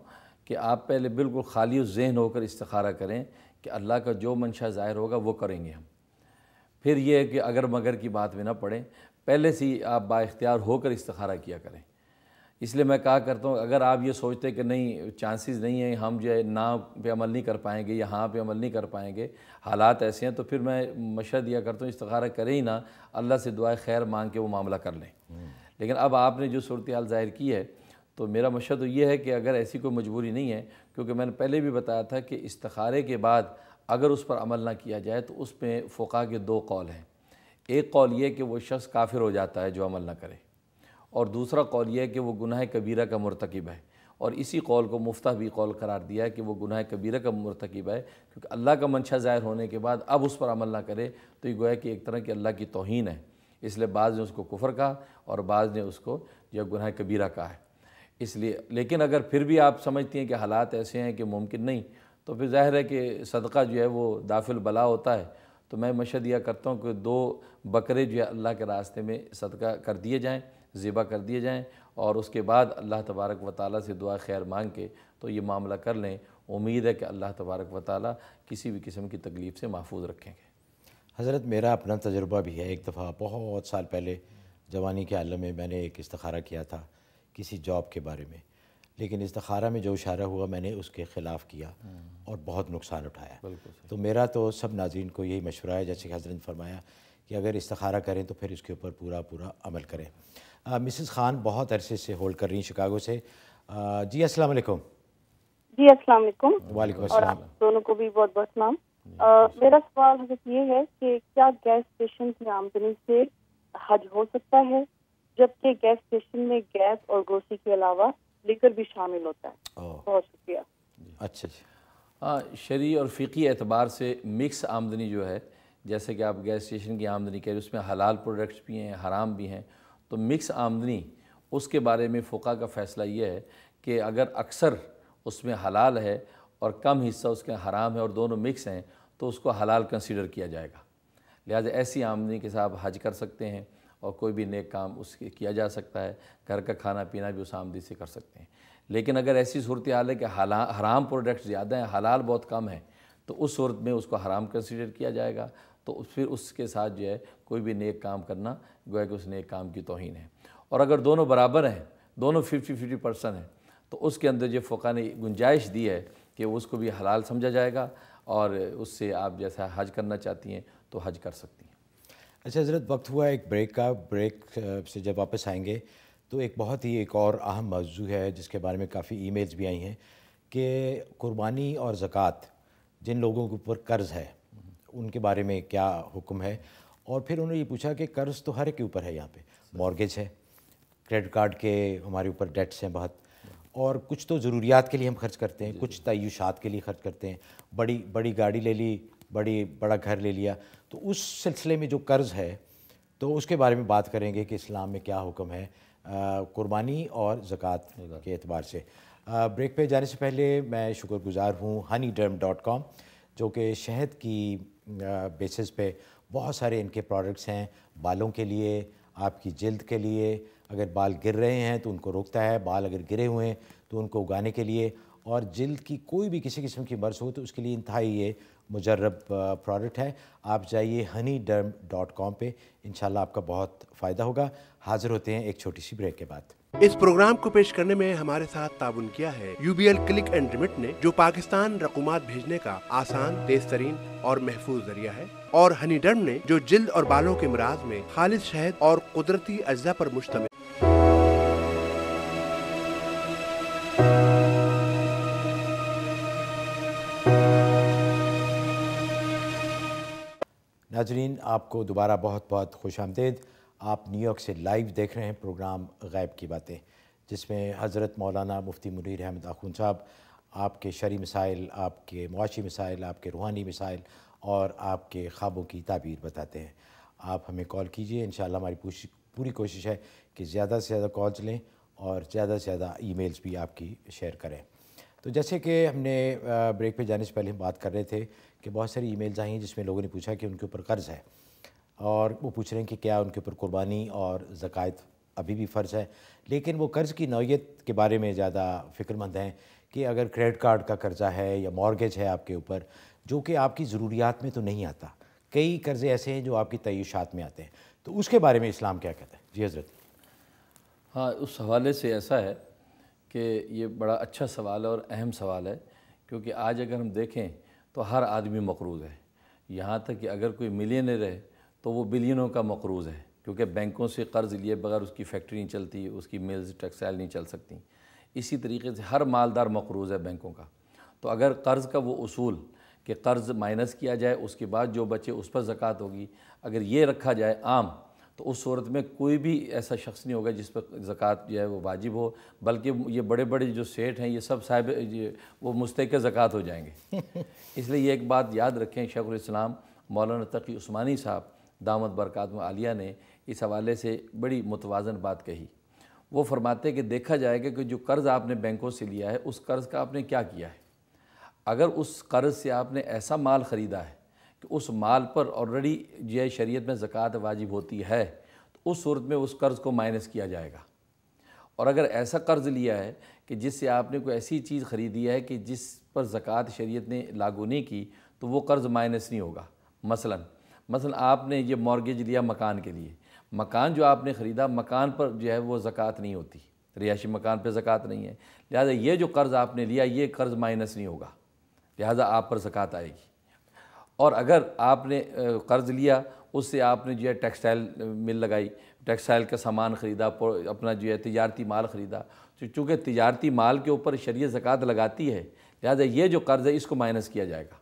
[SPEAKER 2] کہ آپ پہلے بالکل خالی ذہن ہو کر استخارہ کریں کہ اللہ کا جو منشا ظاہر ہوگا وہ کریں گے ہم. پھر یہ ہے کہ اگر مگر کی بات میں نہ پڑیں, پہلے سے ہی آپ با اختیار ہو کر استخارہ کیا کریں. اس لیے میں کہا کرتا ہوں اگر آپ یہ سوچتے کہ نہیں چانسز نہیں ہیں, ہم جو ہے نا پہ عمل نہیں کر پائیں گے یا ہاں پہ عمل نہیں کر پائیں گے, حالات ایسے ہیں, تو پھر میں مشورہ دیا کرتا ہوں استخارہ کریں ہی نہ, اللہ سے دعائے خیر مانگ کے وہ معاملہ کر لیں. لیکن اب آپ نے جو صورتحال ظاہر کی ہے تو میرا مشورہ تو یہ ہے کہ اگر ایسی کوئی مجبوری نہیں ہے, کیونکہ میں نے پہلے بھی بتایا تھا کہ استخارے کے بعد اگر اس پر عمل نہ کیا جائے تو اس میں فقہا کے 2 قول ہیں. ایک قول یہ کہ وہ شخص کافر ہو جاتا ہے جو عمل نہ کرے, اور دوسرا قول یہ ہے کہ وہ گناہ کبیرہ کا مرتکب ہے, اور اسی قول کو مفتح بھی قول قرار دیا ہے کہ وہ گناہ کبیرہ کا مرتکب ہے, کیونکہ اللہ کا منشا ظاہر ہونے کے بعد اب اس پر عمل نہ کرے تو یہ گویا کہ ایک طرح کی اللہ کی توہین ہے. اس لیے بعض نے اس کو کفر کہا اور بعض نے اس کو جو گناہ کبیرہ کہا ہے. اس لیے لیکن اگر پھر بھی آپ سمجھتی ہیں کہ حالات ایسے ہیں کہ ممکن نہیں, تو پھر ظاہر ہے کہ صدقہ جو ہے وہ دافع البلا ہوتا ہے. تو میں مشورہ دیا کرتا ہوں کہ 2 بکرے جو ہے اللہ کے راستے میں صدقہ کر دیے جائیں, ذبح کر دیے جائیں, اور اس کے بعد اللہ تبارک و تعالیٰ سے دعا خیر مانگ کے تو یہ معاملہ کر لیں. امید ہے کہ اللہ تبارک و تعالیٰ کسی بھی قسم کی تکلیف سے محفوظ رکھیں گے.
[SPEAKER 1] حضرت میرا اپنا تجربہ بھی ہے. ایک دفعہ بہت سال پہلے جوانی کے عالم میں نے ایک استخارہ کیا تھا کسی جاب کے بارے میں, لیکن استخارہ میں جو اشارہ ہوا میں نے اس کے خلاف کیا اور بہت نقصان اٹھایا. تو میرا تو سب ناظرین کو یہی مشورہ ہے جیسے کہ حضرت نے فرمایا کہ اگر استخارہ کریں تو پھر اس کے اوپر پورا عمل کریں. مسز خان بہت عرصے سے ہولڈ کر رہی ہیں شکاگو سے. جی السلام علیکم.
[SPEAKER 5] جی السلام علیکم.
[SPEAKER 1] وعلیکم
[SPEAKER 5] اور
[SPEAKER 1] السلام.
[SPEAKER 5] آپ دونوں کو بھی بہت بہت سلام. میرا سوال حضرت یہ ہے کہ کیا گیس اسٹیشن کی آمدنی سے حج ہو سکتا ہے, جبکہ گیس اسٹیشن میں گیس اور گروسری کے علاوہ لیکر بھی شامل ہوتا ہے؟ بہت شکریہ.
[SPEAKER 1] اچھا جی.
[SPEAKER 2] ہاں, شرعی اور فقہی اعتبار سے مکس آمدنی جو ہے, جیسے کہ آپ گیس اسٹیشن کی آمدنی کہہ رہے ہیں, اس میں حلال پروڈکٹس بھی ہیں حرام بھی ہیں. تو مکس آمدنی اس کے بارے میں فقہا کا فیصلہ یہ ہے کہ اگر اکثر اس میں حلال ہے اور کم حصہ اس کے حرام ہے اور دونوں مکس ہیں تو اس کو حلال کنسیڈر کیا جائے گا. لہٰذا ایسی آمدنی کے ساتھ حج کر سکتے ہیں اور کوئی بھی نیک کام اس کے کیا جا سکتا ہے, گھر کا کھانا پینا بھی اس آمدنی سے کر سکتے ہیں. لیکن اگر ایسی صورتحال ہے کہ حرام پروڈکٹ زیادہ ہیں, حلال بہت کم ہیں, تو اس صورت میں اس کو حرام کنسیڈر کیا جائے گا. تو پھر اس کے ساتھ جو ہے کوئی بھی نیک کام کرنا گویا کہ اس نیک کام کی توہین ہے. اور اگر دونوں برابر ہیں, دونوں 50-50% ہیں, تو اس کے اندر جو فقہا نے گنجائش دی ہے کہ اس کو بھی حلال سمجھا جائے گا اور اس سے آپ جیسا حج کرنا چاہتی ہیں تو حج کر سکتی ہیں.
[SPEAKER 1] اچھا حضرت, وقت ہوا ایک بریک کا. بریک سے جب واپس آئیں گے تو ایک بہت ہی ایک اور اہم موضوع ہے جس کے بارے میں کافی ای میلز بھی آئی ہیں کہ قربانی اور زکوٰۃ جن لوگوں کے اوپر قرض ہے ان کے بارے میں کیا حکم ہے. اور پھر انہوں نے یہ پوچھا کہ قرض تو ہر ایک کے اوپر ہے, یہاں پہ مورگیج ہے, کریڈٹ کارڈ کے ہمارے اوپر ڈیٹس ہیں بہت, اور کچھ تو ضروریات کے لیے ہم خرچ کرتے ہیں, کچھ تعیشات کے لیے خرچ کرتے ہیں, بڑی گاڑی لے لی, بڑا گھر لے لیا. تو اس سلسلے میں جو قرض ہے تو اس کے بارے میں بات کریں گے کہ اسلام میں کیا حکم ہے قربانی اور زکوٰۃ کے اعتبار سے. بریک پہ جانے سے پہلے میں شکر گزار ہوں honeyderm.com جو کہ شہد کی بیسس پہ بہت سارے ان کے پروڈکٹس ہیں, بالوں کے لیے, آپ کی جلد کے لیے, اگر بال گر رہے ہیں تو ان کو روکتا ہے, بال اگر گرے ہوئے ہیں تو ان کو اگانے کے لیے, اور جلد کی کوئی بھی کسی قسم کی مرض ہو تو اس کے لیے انتہائی یہ مجرب پروڈکٹ ہے. آپ جائیے honeyderm.com پہ, انشاءاللہ آپ کا بہت فائدہ ہوگا. حاضر ہوتے ہیں ایک چھوٹی سی بریک کے بعد.
[SPEAKER 6] اس پروگرام کو پیش کرنے میں ہمارے ساتھ تعاون کیا ہے UBL کلک اینڈ ریمٹ نے, جو پاکستان رقومات بھیجنے کا آسان, تیز ترین اور محفوظ ذریعہ ہے, اور ہنی ڈرم نے جو جلد اور بالوں کے امراض میں خالص شہد اور قدرتی اجزاء پر مشتمل.
[SPEAKER 1] ناظرین, آپ کو دوبارہ بہت بہت خوش آمدید. آپ نیو یارک سے لائیو دیکھ رہے ہیں پروگرام غیب کی باتیں, جس میں حضرت مولانا مفتی منیر احمد آخوند صاحب آپ کے شرعی مسائل, آپ کے معاشی مسائل, آپ کے روحانی مسائل اور آپ کے خوابوں کی تعبیر بتاتے ہیں. آپ ہمیں کال کیجئے, انشاءاللہ ہماری پوری کوشش ہے کہ زیادہ سے زیادہ کالز لیں اور زیادہ سے زیادہ ای میلز بھی آپ کی شیئر کریں. تو جیسے کہ ہم نے بریک پہ جانے سے پہلے ہم بات کر رہے تھے کہ بہت ساری ای میلز آئی ہیں جس میں لوگوں نے پوچھا کہ ان کے اوپر قرض ہے, اور وہ پوچھ رہے ہیں کہ کیا ان کے اوپر قربانی اور زکوٰۃ ابھی بھی فرض ہے. لیکن وہ قرض کی نوعیت کے بارے میں زیادہ فکر مند ہیں کہ اگر کریڈٹ کارڈ کا قرضہ ہے یا مارگیج ہے آپ کے اوپر, جو کہ آپ کی ضروریات میں تو نہیں آتا, کئی قرضے ایسے ہیں جو آپ کی تعیشات میں آتے ہیں, تو اس کے بارے میں اسلام کیا کہتا ہے؟ جی حضرت.
[SPEAKER 2] ہاں, اس حوالے سے ایسا ہے کہ یہ بڑا اچھا سوال ہے اور اہم سوال ہے, کیونکہ آج اگر ہم دیکھیں تو ہر آدمی مقروض ہے. یہاں تک کہ اگر کوئی ملینئر ہے تو وہ بلینوں کا مقروض ہے, کیونکہ بینکوں سے قرض لیے بغیر اس کی فیکٹری نہیں چلتی, اس کی ملز ٹیکسٹائل نہیں چل سکتی. اسی طریقے سے ہر مالدار مقروض ہے بینکوں کا. تو اگر قرض کا وہ اصول کہ قرض مائنس کیا جائے, اس کے بعد جو بچے اس پر زکوٰۃ ہوگی, اگر یہ رکھا جائے عام, تو اس صورت میں کوئی بھی ایسا شخص نہیں ہوگا جس پر زکوٰۃ جو ہے وہ واجب ہو, بلکہ یہ بڑے بڑے جو سیٹ ہیں یہ سب صاحب وہ مستحق زکوٰۃ ہو جائیں گے. اس لیے یہ ایک بات یاد رکھیں, شیخ الاسلام مولانا تقی عثمانی صاحب دامت برکاتہ عالیہ نے اس حوالے سے بڑی متوازن بات کہی. وہ فرماتے کہ دیکھا جائے گا کہ جو قرض آپ نے بینکوں سے لیا ہے, اس قرض کا آپ نے کیا کیا ہے. اگر اس قرض سے آپ نے ایسا مال خریدا ہے کہ اس مال پر آلریڈی جو ہے شریعت میں زکوٰۃ واجب ہوتی ہے, تو اس صورت میں اس قرض کو مائنس کیا جائے گا. اور اگر ایسا قرض لیا ہے کہ جس سے آپ نے کوئی ایسی چیز خریدی ہے کہ جس پر زکوٰۃ شریعت نے لاگو نہیں کی, تو وہ قرض مائنس نہیں ہوگا. مثلا آپ نے یہ مارگیج لیا مکان کے لیے, مکان جو آپ نے خریدا, مکان پر جو ہے وہ زکوٰۃ نہیں ہوتی, رہائشی مکان پہ زکوٰۃ نہیں ہے, لہٰذا یہ جو قرض آپ نے لیا یہ قرض مائنس نہیں ہوگا, لہٰذا آپ پر زکوٰۃ آئے گی. اور اگر آپ نے قرض لیا, اس سے آپ نے جو ہے ٹیکسٹائل مل لگائی, ٹیکسٹائل کا سامان خریدا, اپنا جو ہے تجارتی مال خریدا, چونکہ تجارتی مال کے اوپر شریعت زکوٰۃ لگاتی ہے, لہٰذا یہ جو قرض ہے اس کو مائنس کیا جائے گا,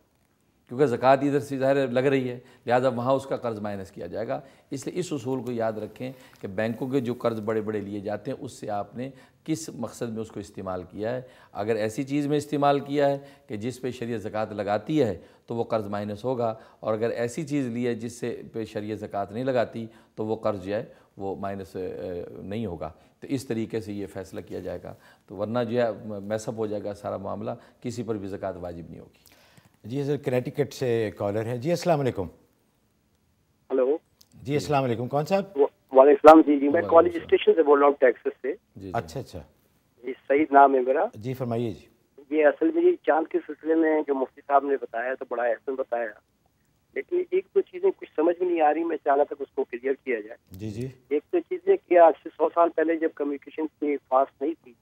[SPEAKER 2] کیونکہ زکوٰۃ ادھر سے ظاہر لگ رہی ہے, لہٰذا وہاں اس کا قرض مائنس کیا جائے گا. اس لیے اس اصول کو یاد رکھیں کہ بینکوں کے جو قرض بڑے بڑے لیے جاتے ہیں, اس سے آپ نے کس مقصد میں اس کو استعمال کیا ہے. اگر ایسی چیز میں استعمال کیا ہے کہ جس پہ شریعت زکوٰۃ لگاتی ہے تو وہ قرض مائنس ہوگا, اور اگر ایسی چیز لی ہے جس سے پہ شریعت زکوٰۃ نہیں لگاتی تو وہ قرض جو ہے وہ مائنس نہیں ہوگا. تو اس طریقے سے یہ فیصلہ کیا جائے گا, تو ورنہ جو ہے میس اپ ہو جائے گا سارا معاملہ, کسی پر بھی زکوٰۃ واجب نہیں ہوگی.
[SPEAKER 1] جی سر, کنیکٹیکٹ سے کالر ہیں. جی السلام علیکم.
[SPEAKER 7] ہلو.
[SPEAKER 1] جی السلام علیکم, کون صاحب؟
[SPEAKER 7] وعلیکم السلام. جی میں کالج اسٹیشن سے بول رہا ہوں, ٹیکسس سے.
[SPEAKER 1] اچھا اچھا.
[SPEAKER 7] جی سعید نام ہے میرا.
[SPEAKER 1] جی فرمائیے. جی
[SPEAKER 7] یہ اصل میں یہ چاند کے سلسلے میں جو مفتی صاحب نے بتایا تو بڑا احسن بتایا, لیکن ایک دو چیزیں کچھ سمجھ میں نہیں آ رہی, میں چاہتا تھا کہ اس کو کلیئر کیا جائے.
[SPEAKER 1] جی جی.
[SPEAKER 7] ایک تو چیز ہے کہ آج سے 100 سال پہلے جب کمیونیکیشن کی فاسٹ نہیں تھی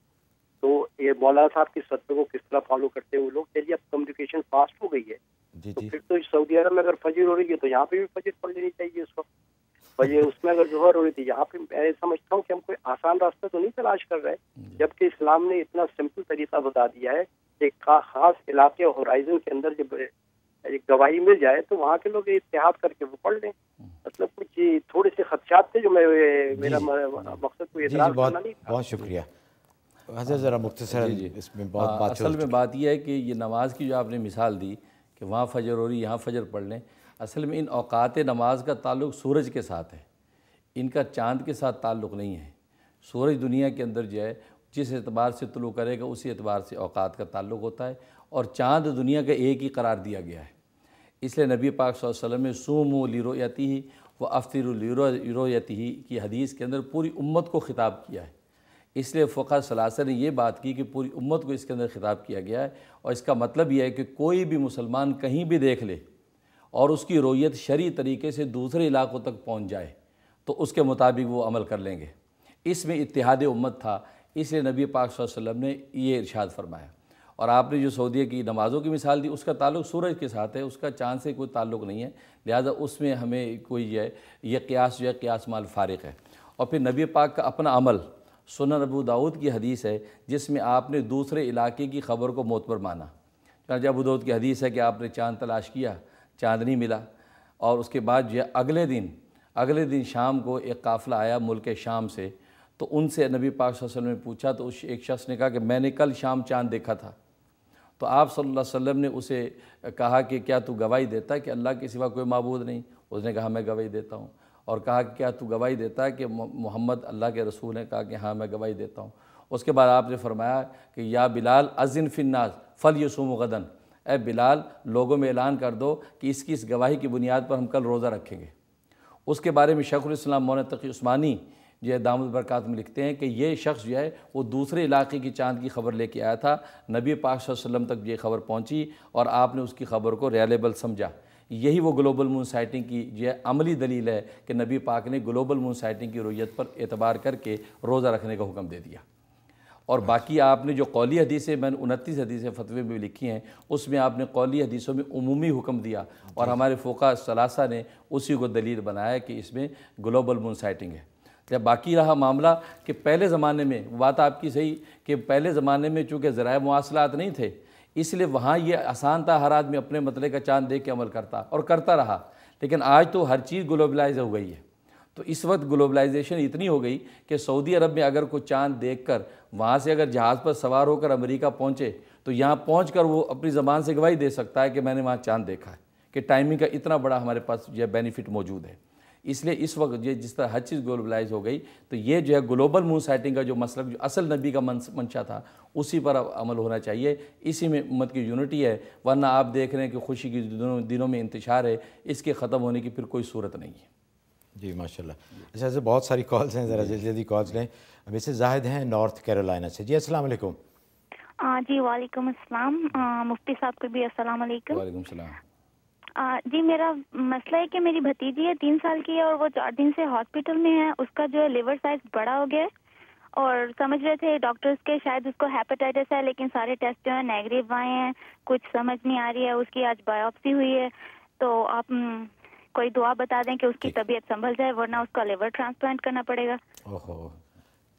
[SPEAKER 7] تو یہ مولانا صاحب کی فتوی کو کس طرح فالو کرتے ہیں وہ لوگ. چلیے اب کمیونیکیشن فاسٹ ہو گئی ہے, تو پھر تو سعودی عرب میں اگر فجر ہو رہی ہے تو یہاں پہ بھی فجر پڑھ لینی چاہیے اس کو. فجر اس میں اگر ظہر ہو رہی تھی یہاں پہ, میں سمجھتا ہوں کہ ہم کوئی آسان راستہ تو نہیں تلاش کر رہے, جبکہ اسلام نے اتنا سمپل طریقہ بتا دیا ہے کہ خاص علاقے ہورائزن کے اندر جب ایک گواہی مل جائے تو وہاں کے لوگ اتحاد کر کے وہ پڑھ لیں. مطلب کچھ تھوڑے سے خدشات تھے جو میرا مقصد کو اعتراض کرنا نہیں تھا.
[SPEAKER 1] بہت شکریہ. حضرت ذرا مختصر اس میں بہت بات
[SPEAKER 2] اصل میں بات یہ ہے کہ یہ نماز کی جو آپ نے مثال دی کہ وہاں فجر ہو رہی یہاں فجر پڑھ لیں، اصل میں ان اوقات نماز کا تعلق سورج کے ساتھ ہے، ان کا چاند کے ساتھ تعلق نہیں ہے۔ سورج دنیا کے اندر جو ہے جس اعتبار سے طلوع کرے گا اسی اعتبار سے اوقات کا تعلق ہوتا ہے، اور چاند دنیا کا ایک ہی قرار دیا گیا ہے۔ اس لیے نبی پاک صلی اللہ علیہ وسلم نے صوموا لرؤیتہ وافطروا لرؤیتہ کی حدیث کے اندر پوری امت کو خطاب کیا ہے۔ اس لیے فقہاء ثلاثہ نے یہ بات کی کہ پوری امت کو اس کے اندر خطاب کیا گیا ہے، اور اس کا مطلب یہ ہے کہ کوئی بھی مسلمان کہیں بھی دیکھ لے اور اس کی رؤیت شرعی طریقے سے دوسرے علاقوں تک پہنچ جائے تو اس کے مطابق وہ عمل کر لیں گے۔ اس میں اتحاد امت تھا، اس لیے نبی پاک صلی اللہ علیہ وسلم نے یہ ارشاد فرمایا۔ اور آپ نے جو سعودیہ کی نمازوں کی مثال دی اس کا تعلق سورج کے ساتھ ہے، اس کا چاند سے کوئی تعلق نہیں ہے، لہذا اس میں ہمیں کوئی یہ قیاس جو ہے قیاس مال فارق ہے۔ اور پھر نبی پاک کا اپنا عمل، سنن ابو داؤد کی حدیث ہے جس میں آپ نے دوسرے علاقے کی خبر کو معتبر مانا۔ چنانچہ ابو داؤد کی حدیث ہے کہ آپ نے چاند تلاش کیا، چاند نہیں ملا، اور اس کے بعد جو ہے اگلے دن شام کو ایک قافلہ آیا ملک شام سے، تو ان سے نبی پاک صلی اللہ علیہ وسلم نے پوچھا تو ایک شخص نے کہا کہ میں نے کل شام چاند دیکھا تھا۔ تو آپ صلی اللہ علیہ وسلم نے اسے کہا کہ کیا تو گواہی دیتا ہے کہ اللہ کے سوا کوئی معبود نہیں؟ اس نے کہا میں گواہی دیتا ہوں۔ اور کہا کہ کیا تو گواہی دیتا ہے کہ محمد اللہ کے رسول ہیں؟ کہا کہ ہاں میں گواہی دیتا ہوں۔ اس کے بعد آپ نے فرمایا کہ یا بلال اذن فی الناس فلیصوموا غدا، اے بلال لوگوں میں اعلان کر دو کہ اس کی اس گواہی کی بنیاد پر ہم کل روزہ رکھیں گے۔ اس کے بارے میں شیخ الاسلام مولانا تقی عثمانی جو ہے دامت برکات میں لکھتے ہیں کہ یہ شخص جو ہے وہ دوسرے علاقے کی چاند کی خبر لے کے آیا تھا، نبی پاک صلی اللہ علیہ وسلم تک یہ خبر پہنچی اور آپ نے اس کی خبر کو ریلیبل سمجھا۔ یہی وہ گلوبل مون سائٹنگ کی جو ہے عملی دلیل ہے کہ نبی پاک نے گلوبل مون سائٹنگ کی رؤیت پر اعتبار کر کے روزہ رکھنے کا حکم دے دیا۔ اور باقی آپ نے جو قولی حدیثیں میں نے 29 حدیثیں فتوے میں لکھی ہیں اس میں آپ نے قولی حدیثوں میں عمومی حکم دیا، اور ہمارے فقہاء ثلاثہ نے اسی کو دلیل بنایا کہ اس میں گلوبل مون سائٹنگ ہے۔ جب باقی رہا معاملہ کہ پہلے زمانے میں، بات آپ کی صحیح کہ پہلے زمانے میں چونکہ ذرائع مواصلات نہیں تھے اس لیے وہاں یہ آسان تھا، ہر آدمی اپنے مطلع کا چاند دیکھ کے عمل کرتا اور کرتا رہا، لیکن آج تو ہر چیز گلوبلائز ہو گئی ہے۔ تو اس وقت گلوبلائزیشن اتنی ہو گئی کہ سعودی عرب میں اگر کوئی چاند دیکھ کر وہاں سے اگر جہاز پر سوار ہو کر امریکہ پہنچے تو یہاں پہنچ کر وہ اپنی زبان سے گواہی دے سکتا ہے کہ میں نے وہاں چاند دیکھا ہے، کہ ٹائمنگ کا اتنا بڑا ہمارے پاس یہ بینیفٹ موجود ہے۔ اس لیے اس وقت یہ جس طرح ہر چیز گلوبلائز ہو گئی تو یہ جو ہے گلوبل مون سائٹنگ کا جو مسلک جو اصل نبی کا منشا تھا اسی پر عمل ہونا چاہیے، اسی میں امت کی یونٹی ہے، ورنہ آپ دیکھ رہے ہیں کہ خوشی کی دنوں میں انتشار ہے، اس کے ختم ہونے کی پھر کوئی صورت نہیں ہے۔
[SPEAKER 1] جی ماشاءاللہ۔ اچھا ایسے بہت ساری کالز ہیں، ذرا جلدی کالز لیں۔ مسز زاہد ہیں نارتھ کیرولائنا سے۔ جی السلام علیکم۔
[SPEAKER 8] جی وعلیکم السلام، مفتی صاحب کو بھی السلام علیکم۔
[SPEAKER 2] وعلیکم السلام۔
[SPEAKER 8] جی میرا مسئلہ ہے کہ میری بھتیجی ہے 3 سال کی ہے اور وہ 4 دن سے ہاسپٹل میں ہے، اس کا جو ہے لیور سائز بڑا ہو گیا ہے اور سمجھ رہے تھے ڈاکٹرز کے شاید اس کو ہیپاٹائٹس ہے، لیکن سارے ٹیسٹ جو ہے نیگیٹو آئے ہیں، کچھ سمجھ نہیں آ رہی ہے۔ اس کی آج بایوپسی ہوئی ہے، تو آپ کوئی دعا بتا دیں کہ اس کی طبیعت سنبھل جائے ورنہ اس کا لیور ٹرانسپلانٹ کرنا پڑے گا۔
[SPEAKER 1] اوہو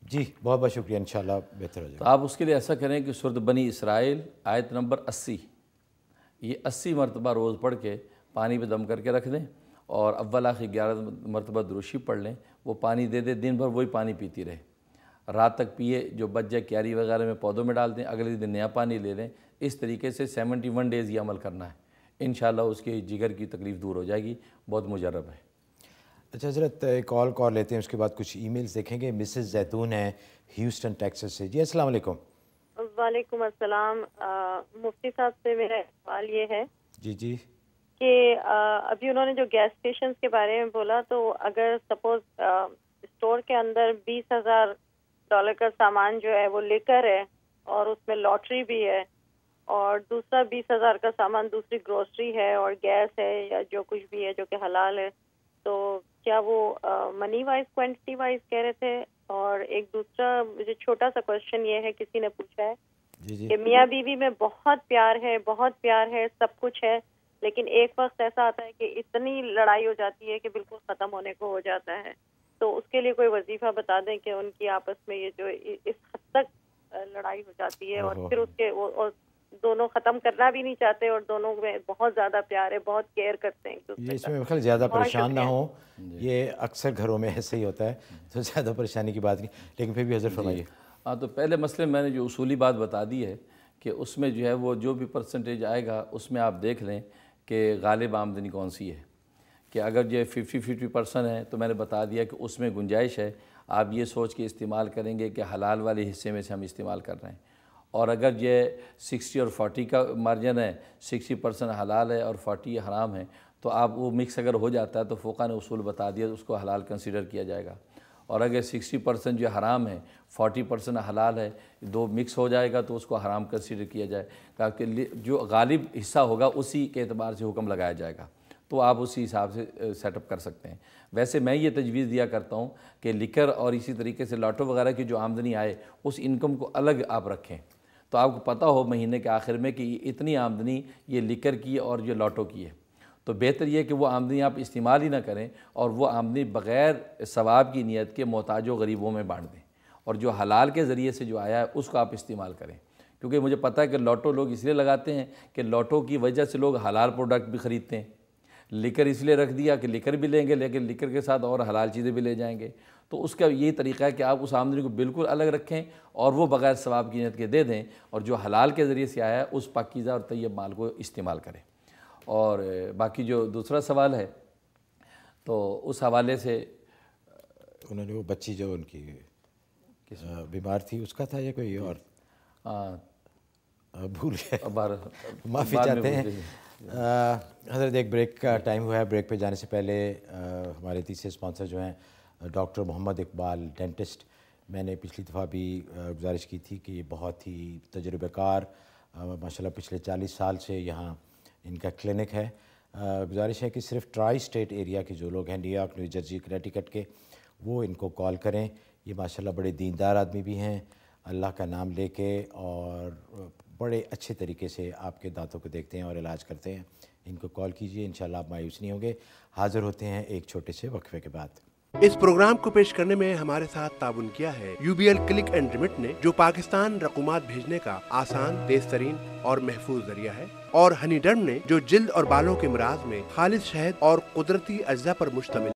[SPEAKER 1] جی بہت بہت شکریہ، انشاءاللہ بہتر ہو جائے
[SPEAKER 2] تو آپ اس کے لیے ایسا کریں کہ سورۃ بنی اسرائیل آیت نمبر 80 یہ 80 مرتبہ روز پڑھ کے پانی پہ دم کر کے رکھ دیں اور اول آخر 11 مرتبہ دروشی پڑھ لیں، وہ پانی دے دیں، دن بھر وہی پانی پیتی رہے، رات تک پیے، جو بچ جائے کیاری وغیرہ میں پودوں میں ڈال دیں، اگلے دن نیا پانی لے لیں۔ اس طریقے سے 71 ڈیز یہ عمل کرنا ہے، انشاءاللہ اس کی جگر کی تکلیف دور ہو جائے گی، بہت مجرب ہے۔
[SPEAKER 1] اچھا حضرت ایک کال لیتے ہیں، اس کے بعد کچھ ای میلز دیکھیں گے۔ مسز زیتون ہیں ہیوسٹن ٹیکسس سے۔ جی السلام علیکم۔
[SPEAKER 5] وعلیکم السلام۔ مفتی صاحب سے میرا سوال یہ ہے
[SPEAKER 1] جی
[SPEAKER 5] کہ ابھی انہوں نے جو گیس اسٹیشنز کے بارے میں بولا، تو اگر سپوز اسٹور کے اندر $20,000 کا سامان جو ہے وہ لے کر ہے اور اس میں لاٹری بھی ہے اور دوسرا 20,000 کا سامان دوسری گروسری ہے اور گیس ہے یا جو کچھ بھی ہے جو کہ حلال ہے، تو کیا وہ منی وائز کوانٹٹی وائز کہہ رہے تھے؟ اور ایک دوسرا مجھے چھوٹا سا کوشچن یہ ہے، کسی نے پوچھا ہے کہ میاں بیوی میں بہت پیار ہے سب کچھ ہے، لیکن ایک وقت ایسا آتا ہے کہ اتنی لڑائی ہو جاتی ہے کہ بالکل ختم ہونے کو ہو جاتا ہے، تو اس کے لیے کوئی وظیفہ بتا دیں کہ ان کی آپس میں یہ جو اس حد تک لڑائی ہو جاتی ہے اور پھر اس کے اور دونوں ختم کرنا بھی نہیں چاہتے اور دونوں میں بہت زیادہ پیار ہے، بہت کیئر کرتے ہیں ایک دوسرے کا۔
[SPEAKER 1] اس میں خیال زیادہ پریشان نہ ہوں، یہ اکثر گھروں میں ایسے ہی ہوتا ہے، تو زیادہ پریشانی کی بات نہیں، لیکن پھر بھی حضرت فرمائیے۔
[SPEAKER 2] ہاں تو پہلے مسئلے میں نے جو اصولی بات بتا دی ہے کہ اس میں جو ہے وہ جو بھی پرسنٹیج آئے گا اس میں آپ دیکھ لیں کہ غالب آمدنی کون سی ہے، کہ اگر یہ 50% ہے تو میں نے بتا دیا کہ اس میں گنجائش ہے، آپ یہ سوچ کے استعمال کریں گے کہ حلال والے حصے میں سے ہم استعمال کر رہے ہیں۔ اور اگر یہ 60 اور 40 کا مارجن ہے، 60% حلال ہے اور 40 حرام ہے، تو آپ وہ مکس اگر ہو جاتا ہے تو فقہ نے اصول بتا دیا اس کو حلال کنسیڈر کیا جائے گا۔ اور اگر 60% جو حرام ہے 40% حلال ہے، دو مکس ہو جائے گا تو اس کو حرام کنسیڈر کیا جائے گا کہ جو غالب حصہ ہوگا اسی کے اعتبار سے حکم لگایا جائے گا، تو آپ اسی حساب سے سیٹ اپ کر سکتے ہیں۔ ویسے میں یہ تجویز دیا کرتا ہوں کہ لکر اور اسی طریقے سے لاٹو وغیرہ کی جو آمدنی آئے اس انکم کو الگ آپ رکھیں، تو آپ کو پتہ ہو مہینے کے آخر میں کہ اتنی آمدنی یہ لکر کی اور یہ لاٹو کی ہے، تو بہتر یہ کہ وہ آمدنی آپ استعمال ہی نہ کریں اور وہ آمدنی بغیر ثواب کی نیت کے محتاج و غریبوں میں بانٹ دیں، اور جو حلال کے ذریعے سے جو آیا ہے اس کو آپ استعمال کریں۔ کیونکہ مجھے پتہ ہے کہ لاٹو لوگ اس لیے لگاتے ہیں کہ لاٹو کی وجہ سے لوگ حلال پروڈکٹ بھی خریدتے ہیں، لکر اس لیے رکھ دیا کہ لکر بھی لیں گے لیکن لکر کے ساتھ اور حلال چیزیں بھی لے جائیں گے، تو اس کا یہی طریقہ ہے کہ آپ اس آمدنی کو بالکل الگ رکھیں اور وہ بغیر ثواب کی نیت کے دے دیں، اور جو حلال کے ذریعے سے آیا ہے اس پاکیزہ اور طیب مال کو استعمال کریں۔ اور باقی جو دوسرا سوال ہے تو اس حوالے سے
[SPEAKER 1] انہوں نے وہ بچی جو ان کی بیمار تھی اس کا تھا یا کوئی اور بھول گئے، معافی چاہتے ہیں حضرت۔ ایک بریک کا ٹائم ہوا ہے، بریک پہ جانے سے پہلے ہمارے تیسرے اسپانسر جو ہیں ڈاکٹر محمد اقبال ڈینٹسٹ، میں نے پچھلی دفعہ بھی گزارش کی تھی کہ یہ بہت ہی تجربہ کار ماشاءاللہ پچھلے 40 سال سے یہاں ان کا کلینک ہے۔ گزارش ہے کہ صرف ٹرائی اسٹیٹ ایریا کے جو لوگ ہیں، new York, new Jersey, Connecticut کے، وہ ان کو کال کریں۔ یہ ماشاءاللہ بڑے دیندار آدمی بھی ہیں، اللہ کا نام لے کے اور بڑے اچھے طریقے سے آپ کے دانتوں کو دیکھتے ہیں اور علاج کرتے ہیں۔ ان کو کال کیجئے، انشاءاللہ آپ مایوس نہیں ہوں گے۔ حاضر ہوتے ہیں ایک چھوٹے سے وقفے کے بعد۔
[SPEAKER 6] اس پروگرام کو پیش کرنے میں ہمارے ساتھ تعاون کیا ہے UBL کلک اینڈ ریمٹ نے، جو پاکستان رقومات بھیجنے کا آسان، تیز ترین اور محفوظ ذریعہ ہے، اور ہنی ڈرم نے، جو جلد اور بالوں کے امراض میں خالص شہد اور قدرتی اجزاء پر مشتمل۔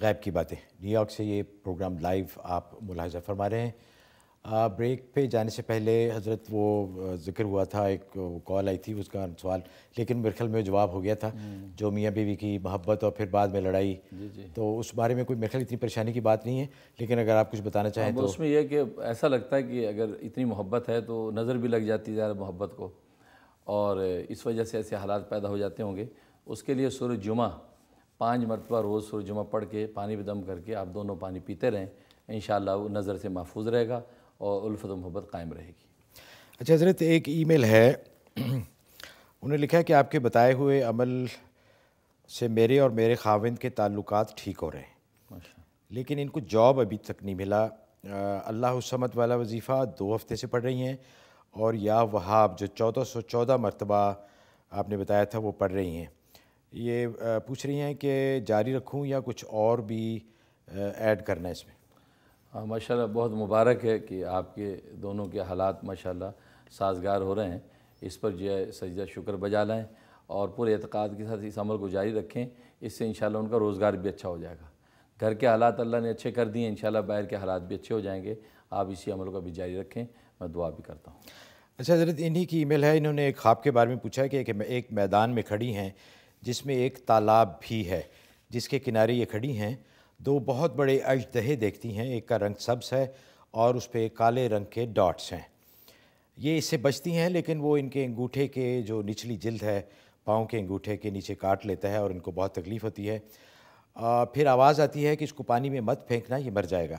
[SPEAKER 1] غیب کی باتیں، نیو یارک سے یہ پروگرام لائیو آپ ملاحظہ فرما رہے ہیں۔ بریک پہ جانے سے پہلے حضرت وہ ذکر ہوا تھا، ایک کال آئی تھی، اس کا سوال لیکن میرے خیال میں جواب ہو گیا تھا، جو میاں بیوی کی محبت اور پھر بعد میں لڑائی، تو اس بارے میں کوئی میرے خیال اتنی پریشانی کی بات نہیں ہے، لیکن اگر آپ کچھ بتانا چاہیں تو۔
[SPEAKER 2] اس میں یہ کہ ایسا لگتا ہے کہ اگر اتنی محبت ہے تو نظر بھی لگ جاتی ہے زیادہ محبت کو، اور اس وجہ سے ایسے حالات پیدا ہو جاتے ہوں گے۔ اس کے لیے سورہ جمعہ 5 مرتبہ روز سورہ جمعہ پڑھ کے پانی پہ دم کر کے آپ دونوں پانی پیتے رہیں، انشاءاللہ وہ نظر سے محفوظ رہے گا اور الفت و محبت قائم رہے گی۔
[SPEAKER 1] اچھا حضرت، ایک ای میل ہے، انہوں نے لکھا ہے کہ آپ کے بتائے ہوئے عمل سے میرے اور میرے خاوند کے تعلقات ٹھیک ہو رہے ہیں، لیکن ان کو جاب ابھی تک نہیں ملا۔ اللہ الصمد والا وظیفہ 2 ہفتے سے پڑھ رہی ہیں، اور یا وہاب جو 1414 مرتبہ آپ نے بتایا تھا وہ پڑھ رہی ہیں۔ یہ پوچھ رہی ہیں کہ جاری رکھوں یا کچھ اور بھی ایڈ کرنا ہے اس میں؟
[SPEAKER 2] ہاں ماشاءاللہ، بہت مبارک ہے کہ آپ کے دونوں کے حالات ماشاءاللہ سازگار ہو رہے ہیں۔ اس پر جو ہے سجدہ شکر بجا لائیں اور پورے اعتقاد کے ساتھ اس عمل کو جاری رکھیں، اس سے انشاءاللہ ان کا روزگار بھی اچھا ہو جائے گا۔ گھر کے حالات اللہ نے اچھے کر دیے، انشاءاللہ باہر کے حالات بھی اچھے ہو جائیں گے۔ آپ اسی عمل کو بھی جاری رکھیں، میں دعا بھی کرتا ہوں۔
[SPEAKER 1] اچھا حضرت، انہی کی ای میل ہے، انہوں نے ایک خواب کے بارے میں پوچھا ہے کہ ایک میدان میں کھڑی ہیں جس میں ایک تالاب بھی ہے، جس کے کنارے یہ کھڑی ہیں، 2 بہت بڑے اژدہے دیکھتی ہیں، ایک کا رنگ سبز ہے اور اس پہ کالے رنگ کے ڈاٹس ہیں۔ یہ اس سے بچتی ہیں لیکن وہ ان کے انگوٹھے کے جو نچلی جلد ہے، پاؤں کے انگوٹھے کے نیچے کاٹ لیتا ہے اور ان کو بہت تکلیف ہوتی ہے۔ پھر آواز آتی ہے کہ اس کو پانی میں مت پھینکنا، یہ مر جائے گا،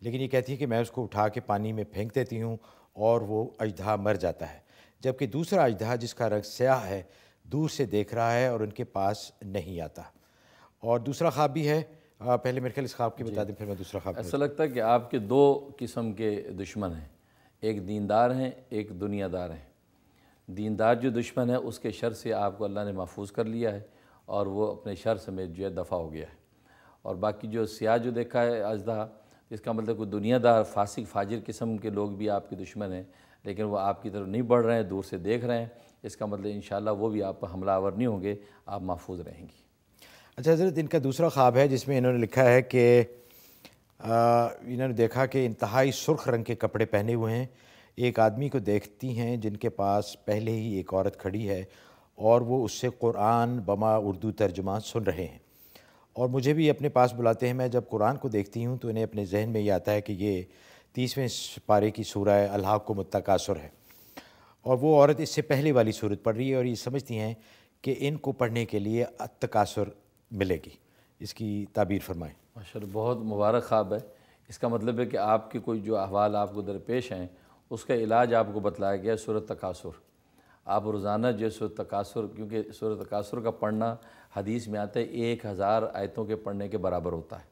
[SPEAKER 1] لیکن یہ کہتی ہے کہ میں اس کو اٹھا کے پانی میں پھینک دیتی ہوں اور وہ اژدہا مر جاتا ہے، جبکہ دوسرا اژدہا جس کا رنگ سیاہ ہے دور سے دیکھ رہا ہے اور ان کے پاس نہیں آتا۔ اور دوسرا خواب بھی ہے، پہلے میرے خیال اس خواب کی بتا دیں، پھر میں دوسرا خواب۔
[SPEAKER 2] ایسا لگتا ہے کہ آپ کے 2 قسم کے دشمن ہیں، ایک دیندار ہیں، ایک دنیا دار ہیں۔ دیندار جو دشمن ہے اس کے شر سے آپ کو اللہ نے محفوظ کر لیا ہے اور وہ اپنے شر سمیت جو ہے دفع ہو گیا ہے۔ اور باقی جو سیاہ جو دیکھا ہے اژدہا، اس کا مطلب کوئی دنیا دار فاسق فاجر قسم کے لوگ بھی آپ کے دشمن ہیں، لیکن وہ آپ کی طرف نہیں بڑھ رہے ہیں، دور سے دیکھ رہے ہیں، اس کا مطلب انشاءاللہ وہ بھی آپ پر حملہ آور نہیں ہوں گے، آپ محفوظ رہیں گی۔
[SPEAKER 1] اچھا حضرت، ان کا دوسرا خواب ہے جس میں انہوں نے لکھا ہے کہ انہوں نے دیکھا کہ انتہائی سرخ رنگ کے کپڑے پہنے ہوئے ہیں، ایک آدمی کو دیکھتی ہیں جن کے پاس پہلے ہی ایک عورت کھڑی ہے اور وہ اس سے قرآن بما اردو ترجمہ سن رہے ہیں، اور مجھے بھی اپنے پاس بلاتے ہیں۔ میں جب قرآن کو دیکھتی ہوں تو انہیں اپنے ذہن میں یہ آتا ہے کہ یہ 30ویں پارے کی سورہ الحاقم التکاثر ہے، اور وہ عورت اس سے پہلے والی صورت پڑھ رہی ہے اور یہ سمجھتی ہیں کہ ان کو پڑھنے کے لیے التکاثر ملے گی۔ اس کی تعبیر فرمائیں۔
[SPEAKER 2] ماشاءاللہ، بہت مبارک خواب ہے۔ اس کا مطلب ہے کہ آپ کے کوئی جو احوال آپ کو درپیش ہیں اس کا علاج آپ کو بتلایا گیا ہے سورۃ تکاثر۔ آپ روزانہ جو سورۃ تکاثر، کیونکہ سورۃ تکاثر کا پڑھنا حدیث میں آتا ہے 1000 آیتوں کے پڑھنے کے برابر ہوتا ہے،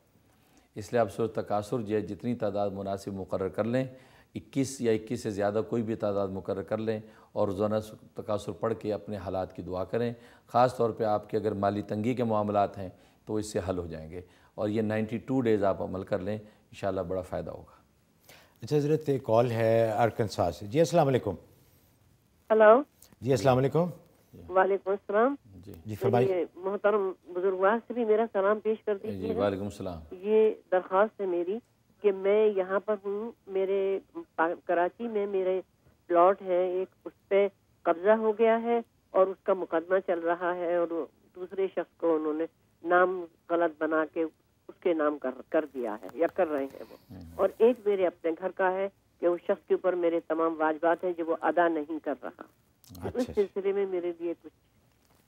[SPEAKER 2] اس لیے آپ سورۃ تکاثر جو ہے جتنی تعداد مناسب مقرر کر لیں، 21 یا 21 سے زیادہ کوئی بھی تعداد مقرر کر لیں، اور روزانہ تکاثر پڑھ کے اپنے حالات کی دعا کریں۔ خاص طور پہ آپ کے اگر مالی تنگی کے معاملات ہیں تو اس سے حل ہو جائیں گے، اور یہ 92 ڈیز آپ عمل کر لیں، انشاءاللہ بڑا فائدہ ہوگا۔
[SPEAKER 1] اچھا حضرت، ایک کال ہے ارکنسا سے۔ جی السلام علیکم۔
[SPEAKER 9] ہلو،
[SPEAKER 1] جی السلام علیکم۔
[SPEAKER 9] وعلیکم السلام۔
[SPEAKER 1] جی فرمائیے۔
[SPEAKER 9] محترم بزرگوار سے بھی میرا سلام پیش کر دیجیے۔
[SPEAKER 2] جی وعلیکم السلام۔
[SPEAKER 9] یہ درخواست ہے میری کہ میں یہاں پر ہوں، میرے کراچی میں میرے پلاٹ ہے ایک، اس پہ قبضہ ہو گیا ہے اور اس کا مقدمہ چل رہا ہے، اور دوسرے شخص کو انہوں نے نام غلط بنا کے اس کے نام کر دیا ہے یا کر رہے ہیں وہ، اور ایک میرے اپنے گھر کا ہے کہ اس شخص کے اوپر میرے تمام واجبات ہیں جو وہ ادا نہیں کر رہا۔ اس سلسلے میں میرے لیے کچھ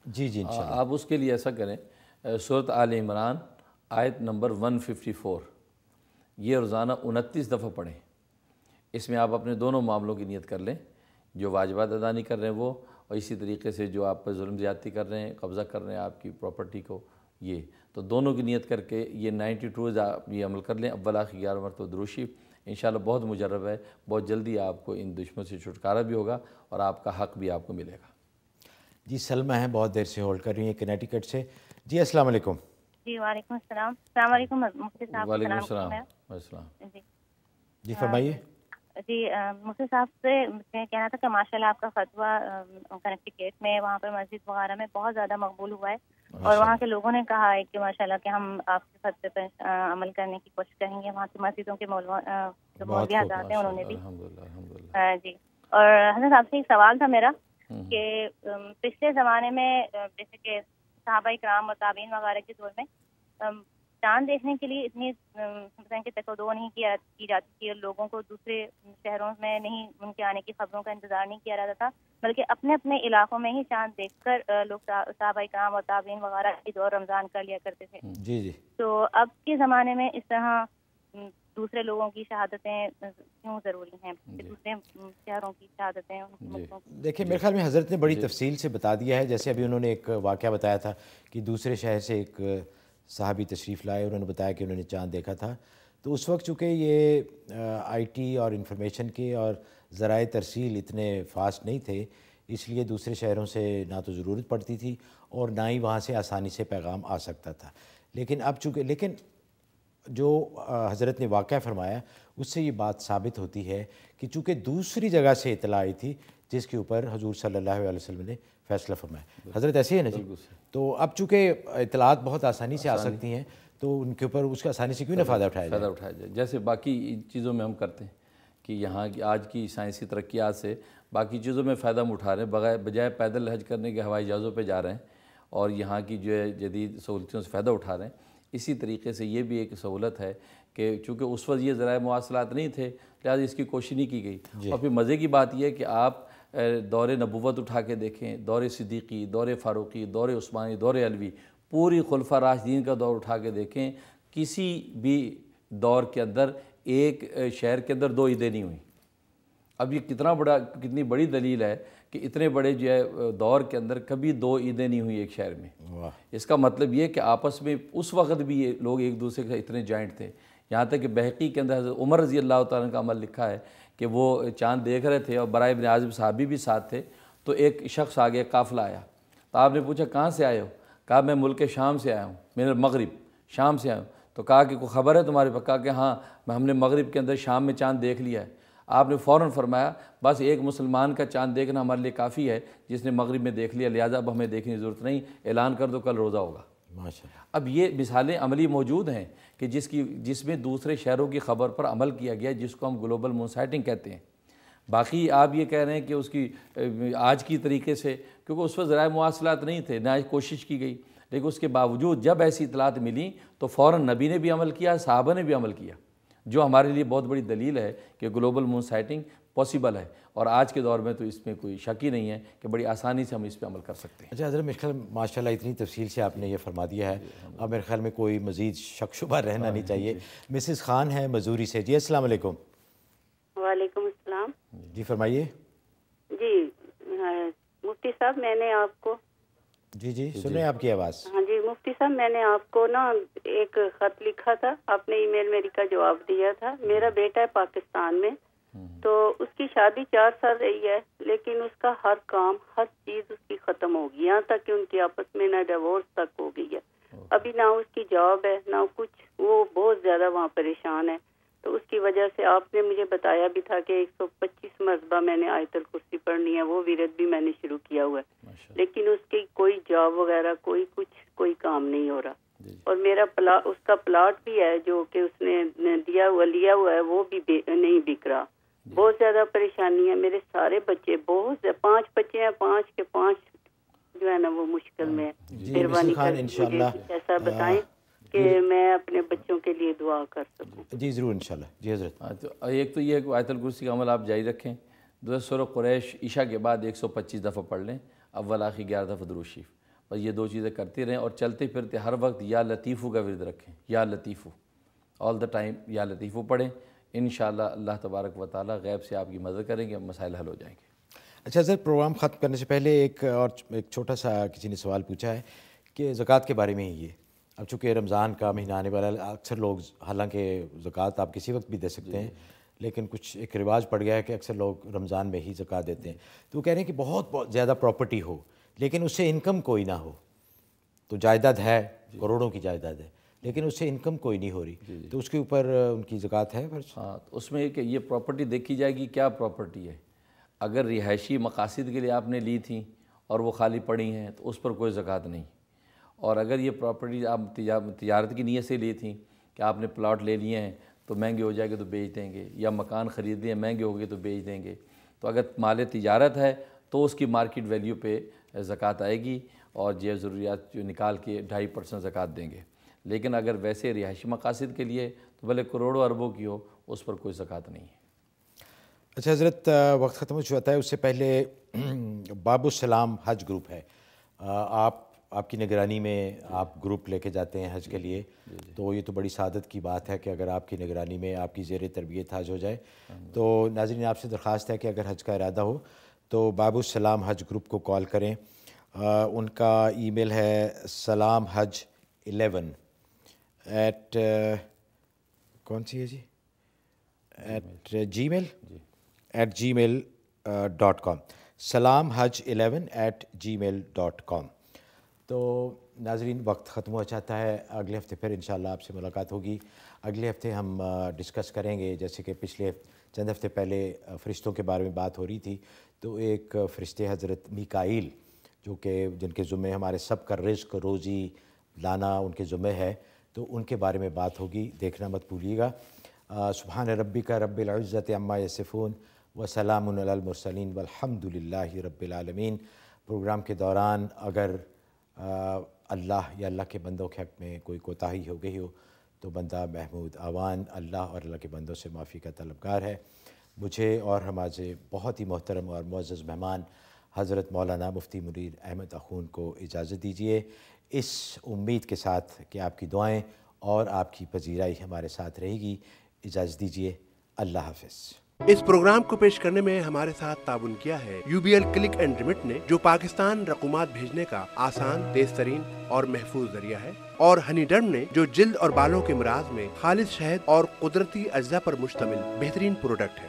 [SPEAKER 1] جی انشاءاللہ
[SPEAKER 2] آپ اس کے لیے ایسا کریں، سورۃ آل عمران آیت نمبر 154 یہ روزانہ 29 دفعہ پڑھیں۔ اس میں آپ اپنے دونوں معاملوں کی نیت کر لیں، جو واجبات ادا نہیں کر رہے ہیں وہ، اور اسی طریقے سے جو آپ پر ظلم زیادتی کر رہے ہیں، قبضہ کر رہے ہیں آپ کی پراپرٹی کو، یہ تو دونوں کی نیت کر کے یہ 92 آپ یہ عمل کر لیں۔ اول آخر 11 مرتبہ درود شریف، انشاءاللہ بہت مجرب ہے، بہت جلدی آپ کو ان دشمن سے چھٹکارا بھی ہوگا اور آپ کا حق بھی آپ کو ملے گا۔
[SPEAKER 1] جی سلمہ ہیں، بہت دیر سے ہولڈ کر رہی ہیں کنیٹیکٹ سے۔ جی السلام علیکم۔
[SPEAKER 8] جی وعلیکم السلام۔ السلام علیکم مفتی صاحب۔
[SPEAKER 2] وعلیکم السلام۔
[SPEAKER 1] جی فرمائیے۔
[SPEAKER 8] جی مفتی صاحب سے مجھے کہنا تھا کہ ماشاءاللہ آپ کا فتویٰ کنیکٹیکٹ میں وہاں پر مسجد وغیرہ میں بہت زیادہ مقبول ہوا ہے، اور وہاں کے لوگوں نے کہا ہے کہ ماشاءاللہ کہ ہم آپ کے فتوے پر عمل کرنے کی کوشش کریں گے۔ وہاں کی مسجدوں کے جو مولوی حضرات ہیں انہوں نے بھی جی۔ اور حضرت آپ سے ایک سوال تھا میرا کہ پچھلے زمانے میں جیسے کہ صحابہ کرام اور تابعین وغیرہ کے دور میں چاند دیکھنے کے لیے اتنی کہ تقدو نہیں کی جاتی تھی، اور لوگوں کو دوسرے شہروں میں نہیں ان کے آنے کی خبروں کا انتظار نہیں کیا جاتا تھا، بلکہ اپنے اپنے علاقوں میں ہی چاند دیکھ کر لوگ صحابہ کرام اور تابعین وغیرہ عید اور رمضان کر لیا کرتے تھے۔
[SPEAKER 1] جی
[SPEAKER 8] تو اب کے زمانے میں اس طرح دوسرے لوگوں کی شہادتیں کیوں ضروری ہیں کہ دوسرے شہروں کی شہادتیں؟
[SPEAKER 1] دیکھیں میرے خیال میں حضرت نے بڑی تفصیل سے بتا دیا ہے، جیسے ابھی انہوں نے ایک واقعہ بتایا تھا کہ دوسرے شہر سے ایک صحابی تشریف لائے، انہوں نے بتایا کہ انہوں نے چاند دیکھا تھا۔ تو اس وقت چونکہ یہ آئی ٹی اور انفارمیشن کے اور ذرائع ترسیل اتنے فاسٹ نہیں تھے، اس لیے دوسرے شہروں سے نہ تو ضرورت پڑتی تھی اور نہ ہی وہاں سے آسانی سے پیغام آ سکتا تھا۔ لیکن جو حضرت نے واقعہ فرمایا اس سے یہ بات ثابت ہوتی ہے کہ چونکہ دوسری جگہ سے اطلاع آئی تھی جس کے اوپر حضور صلی اللہ علیہ وسلم نے فیصلہ فرمایا۔ حضرت ایسے ہے نا جی؟ تو اب چونکہ اطلاعات بہت آسانی سے آ سکتی ہیں تو ان کے اوپر اس کا آسانی سے کیوں نہ فائدہ اٹھایا
[SPEAKER 2] جائے، جیسے باقی چیزوں میں ہم کرتے ہیں کہ یہاں کی آج کی سائنسی ترقیات سے باقی چیزوں میں فائدہ ہم اٹھا رہے ہیں، بجائے پیدل حج کرنے کے ہوائی جہازوں پہ جا رہے ہیں اور یہاں کی جو ہے جدید سہولتوں سے فائدہ اٹھا رہے ہیں۔ اسی طریقے سے یہ بھی ایک سہولت ہے کہ چونکہ اس وقت یہ ذرائع مواصلات نہیں تھے لہٰذا اس کی کوشش نہیں کی گئی۔ اور پھر مزے کی بات یہ ہے کہ آپ دور نبوت اٹھا کے دیکھیں، دور صدیقی، دور فاروقی، دور عثمانی، دور علوی، پوری خلفاء راشدین کا دور اٹھا کے دیکھیں، کسی بھی دور کے اندر ایک شہر کے اندر 2 عیدیں نہیں ہوئیں۔ اب یہ کتنی بڑی دلیل ہے کہ اتنے بڑے جو ہے دور کے اندر کبھی 2 عیدیں نہیں ہوئی ایک شہر میں۔ اس کا مطلب یہ کہ آپس میں اس وقت بھی یہ لوگ ایک دوسرے کے اتنے جوائنٹ تھے، یہاں تک کہ بحقی کے اندر حضرت عمر رضی اللہ تعالیٰ عنہ کا عمل لکھا ہے کہ وہ چاند دیکھ رہے تھے اور برائے ابن عازب صحابی بھی ساتھ تھے، تو ایک شخص آگے قافلہ آیا، تو آپ نے پوچھا کہاں سے آئے ہو؟ کہا میں ملک شام سے آیا ہوں، من المغرب، شام سے آیا ہوں۔ تو کہا کہ کوئی خبر ہے تمہارے پاس؟ کہا کہ ہاں ہم نے مغرب کے اندر شام میں چاند دیکھ لیا ہے۔ آپ نے فوراً فرمایا بس ایک مسلمان کا چاند دیکھنا ہمارے لیے کافی ہے جس نے مغرب میں دیکھ لیا، لہٰذا اب ہمیں دیکھنے کی ضرورت نہیں، اعلان کر دو کل روزہ ہوگا۔ اب یہ مثالیں عملی موجود ہیں کہ جس میں دوسرے شہروں کی خبر پر عمل کیا گیا، جس کو ہم گلوبل مون سائٹنگ کہتے ہیں۔ باقی آپ یہ کہہ رہے ہیں کہ اس کی آج کی طریقے سے، کیونکہ اس وقت ذرائع مواصلات نہیں تھے، نہ کوشش کی گئی، لیکن اس کے باوجود جب ایسی اطلاعات ملیں تو فوراً نبی نے بھی عمل کیا، صحابہ نے بھی عمل کیا، جو ہمارے لیے بہت بڑی دلیل ہے کہ گلوبل مون سائٹنگ پاسبل ہے، اور آج کے دور میں تو اس میں کوئی شک ہی نہیں ہے کہ بڑی آسانی سے ہم اس پہ عمل کر سکتے ہیں۔
[SPEAKER 1] اچھا حضرت، میرے خیال ماشاء اللہ اتنی تفصیل سے آپ نے یہ فرما دیا ہے، اب میرے خیال میں کوئی مزید شک شبہ رہنا نہیں چاہیے۔ مسز خان ہے مزوری سے، جی السلام علیکم۔
[SPEAKER 10] وعلیکم السلام۔
[SPEAKER 1] جی فرمائیے۔
[SPEAKER 10] جی مفتی صاحب، میں نے آپ کو
[SPEAKER 1] جی سنیں آپ کی آواز۔
[SPEAKER 10] ہاں جی مفتی صاحب، میں نے آپ کو نا ایک خط لکھا تھا، آپ نے ای میل میری کا جواب دیا تھا۔ میرا بیٹا ہے پاکستان میں، تو اس کی شادی 4 سال رہی ہے، لیکن اس کا ہر کام، ہر چیز اس کی ختم ہو گئی، یہاں تک کہ ان کی آپس میں نہ ڈیورس تک ہو گئی ہے۔ ابھی نہ اس کی جاب ہے نہ کچھ، وہ بہت زیادہ وہاں پریشان ہے۔ تو اس کی وجہ سے آپ نے مجھے بتایا بھی تھا کہ 125 مرتبہ میں نے آیت الکرسی پڑھنی ہے، وہ ورد بھی میں نے شروع کیا ہوا ہے، لیکن اس کی کوئی جاب وغیرہ کوئی کام نہیں ہو رہا۔ اور میرا اس کا پلاٹ بھی ہے جو کہ اس نے لیا ہوا ہے، وہ بھی نہیں بک رہا۔ بہت زیادہ پریشانی ہے، میرے سارے بچے، بہت 5 بچے ہیں، 5 کے 5 جو ہے نا وہ مشکل میں ہے۔ مہربانی کر مجھے ایسا بتائیں کہ میں اپنے بچوں کے لیے دعا کر سکوں۔
[SPEAKER 1] جی ضرور انشاءاللہ۔ جی حضرت،
[SPEAKER 2] تو ایک تو یہ ہے کہ آیت الکرسی کا عمل آپ جاری رکھیں، سورہ قریش عشاء کے بعد 125 دفعہ پڑھ لیں، اول آخر 11 دفعہ درود شریف، بس یہ 2 چیزیں کرتے رہیں، اور چلتے پھرتے ہر وقت یا لطیفو کا ورد رکھیں، یا لطیفو، آل دا ٹائم یا لطیفو پڑھیں، انشاءاللہ اللہ تبارک و تعالیٰ غیب سے آپ کی مدد کریں گے، مسائل حل ہو جائیں گے۔
[SPEAKER 1] اچھا حضرت، پروگرام ختم کرنے سے پہلے ایک چھوٹا سا کسی نے سوال پوچھا ہے کہ زکوٰۃ کے بارے میں ہی ہے۔ اب چونکہ رمضان کا مہینہ آنے والا، اکثر لوگ، حالانکہ زکوٰۃ آپ کسی وقت بھی دے سکتے ہیں، لیکن کچھ ایک رواج پڑ گیا ہے کہ اکثر لوگ رمضان میں ہی زکوٰۃ دیتے ہیں، تو وہ کہہ رہے ہیں کہ بہت زیادہ پراپرٹی ہو لیکن اس سے انکم کوئی نہ ہو، تو جائیداد ہے، کروڑوں کی جائیداد ہے، لیکن اس سے انکم کوئی نہیں ہو رہی، تو اس کے اوپر ان کی زکوٰۃ ہے؟
[SPEAKER 2] ہاں، اس میں کہ یہ پراپرٹی دیکھی جائے گی کیا پراپرٹی ہے۔ اگر رہائشی مقاصد کے لیے آپ نے لی تھیں اور وہ خالی پڑی ہیں تو اس پر کوئی زکوٰۃ نہیں، اور اگر یہ پراپرٹی آپ تجارت کی نیت سے لی تھیں کہ آپ نے پلاٹ لے لیے ہیں تو مہنگے ہو جائے گے تو بیچ دیں گے، یا مکان خرید لیے مہنگے ہو گئے تو بیچ دیں گے، تو اگر مال تجارت ہے تو اس کی مارکیٹ ویلیو پہ زکوٰۃ آئے گی، اور یہ ضروریات جو نکال کے 2.5% زکوٰۃ دیں گے۔ لیکن اگر ویسے رہائشی مقاصد کے لیے تو بھلے کروڑوں اربوں کی ہو، اس پر کوئی زکوٰۃ نہیں ہے۔
[SPEAKER 1] اچھا حضرت، وقت ختم ہو چکا ہے، اس سے پہلے باب السلام حج گروپ ہے، آپ کی نگرانی میں آپ گروپ لے کے جاتے ہیں حج کے لیے، تو یہ تو بڑی سعادت کی بات ہے کہ اگر آپ کی نگرانی میں آپ کی زیر تربیت حج ہو جائے، تو ناظرین آپ سے درخواست ہے کہ اگر حج کا ارادہ ہو تو باب السلام حج گروپ کو کال کریں۔ ان کا ای میل ہے salamhaj11 کون سی ہے جی @gmail.com salamhaj11@gmail.com۔ تو ناظرین وقت ختم ہو جاتا ہے، اگلے ہفتے پھر انشاءاللہ آپ سے ملاقات ہوگی۔ اگلے ہفتے ہم ڈسکس کریں گے، جیسے کہ پچھلے چند ہفتے پہلے فرشتوں کے بارے میں بات ہو رہی تھی، تو ایک فرشتے حضرت میکائیل جو کہ جن کے ذمے ہمارے سب کا رزق، روزی لانا ان کے ذمے ہے، تو ان کے بارے میں بات ہوگی، دیکھنا مت بھولیے گا۔ سبحان ربک رب العزت عما یصفون وسلام علی المرسلین والحمد للہ رب العالمین۔ پروگرام کے دوران اگر اللہ یا اللہ کے بندوں کے حق میں کوئی کوتاہی ہو گئی ہو تو بندہ محمود آوان اللہ اور اللہ کے بندوں سے معافی کا طلبگار ہے۔ مجھے اور ہمارے بہت ہی محترم اور معزز مہمان حضرت مولانا مفتی منیر احمد اخون کو اجازت دیجیے، اس امید کے ساتھ کہ آپ کی دعائیں اور آپ کی پذیرائی ہمارے ساتھ رہے گی۔ اجازت دیجیے، اللہ حافظ۔
[SPEAKER 6] اس پروگرام کو پیش کرنے میں ہمارے ساتھ تعاون کیا ہے UBL کلک اینڈ ریمٹ نے، جو پاکستان رقومات بھیجنے کا آسان، تیز ترین اور محفوظ ذریعہ ہے، اور ہنی ڈرم نے، جو جلد اور بالوں کے امراض میں خالص شہد اور قدرتی اجزاء پر مشتمل بہترین پروڈکٹ ہے۔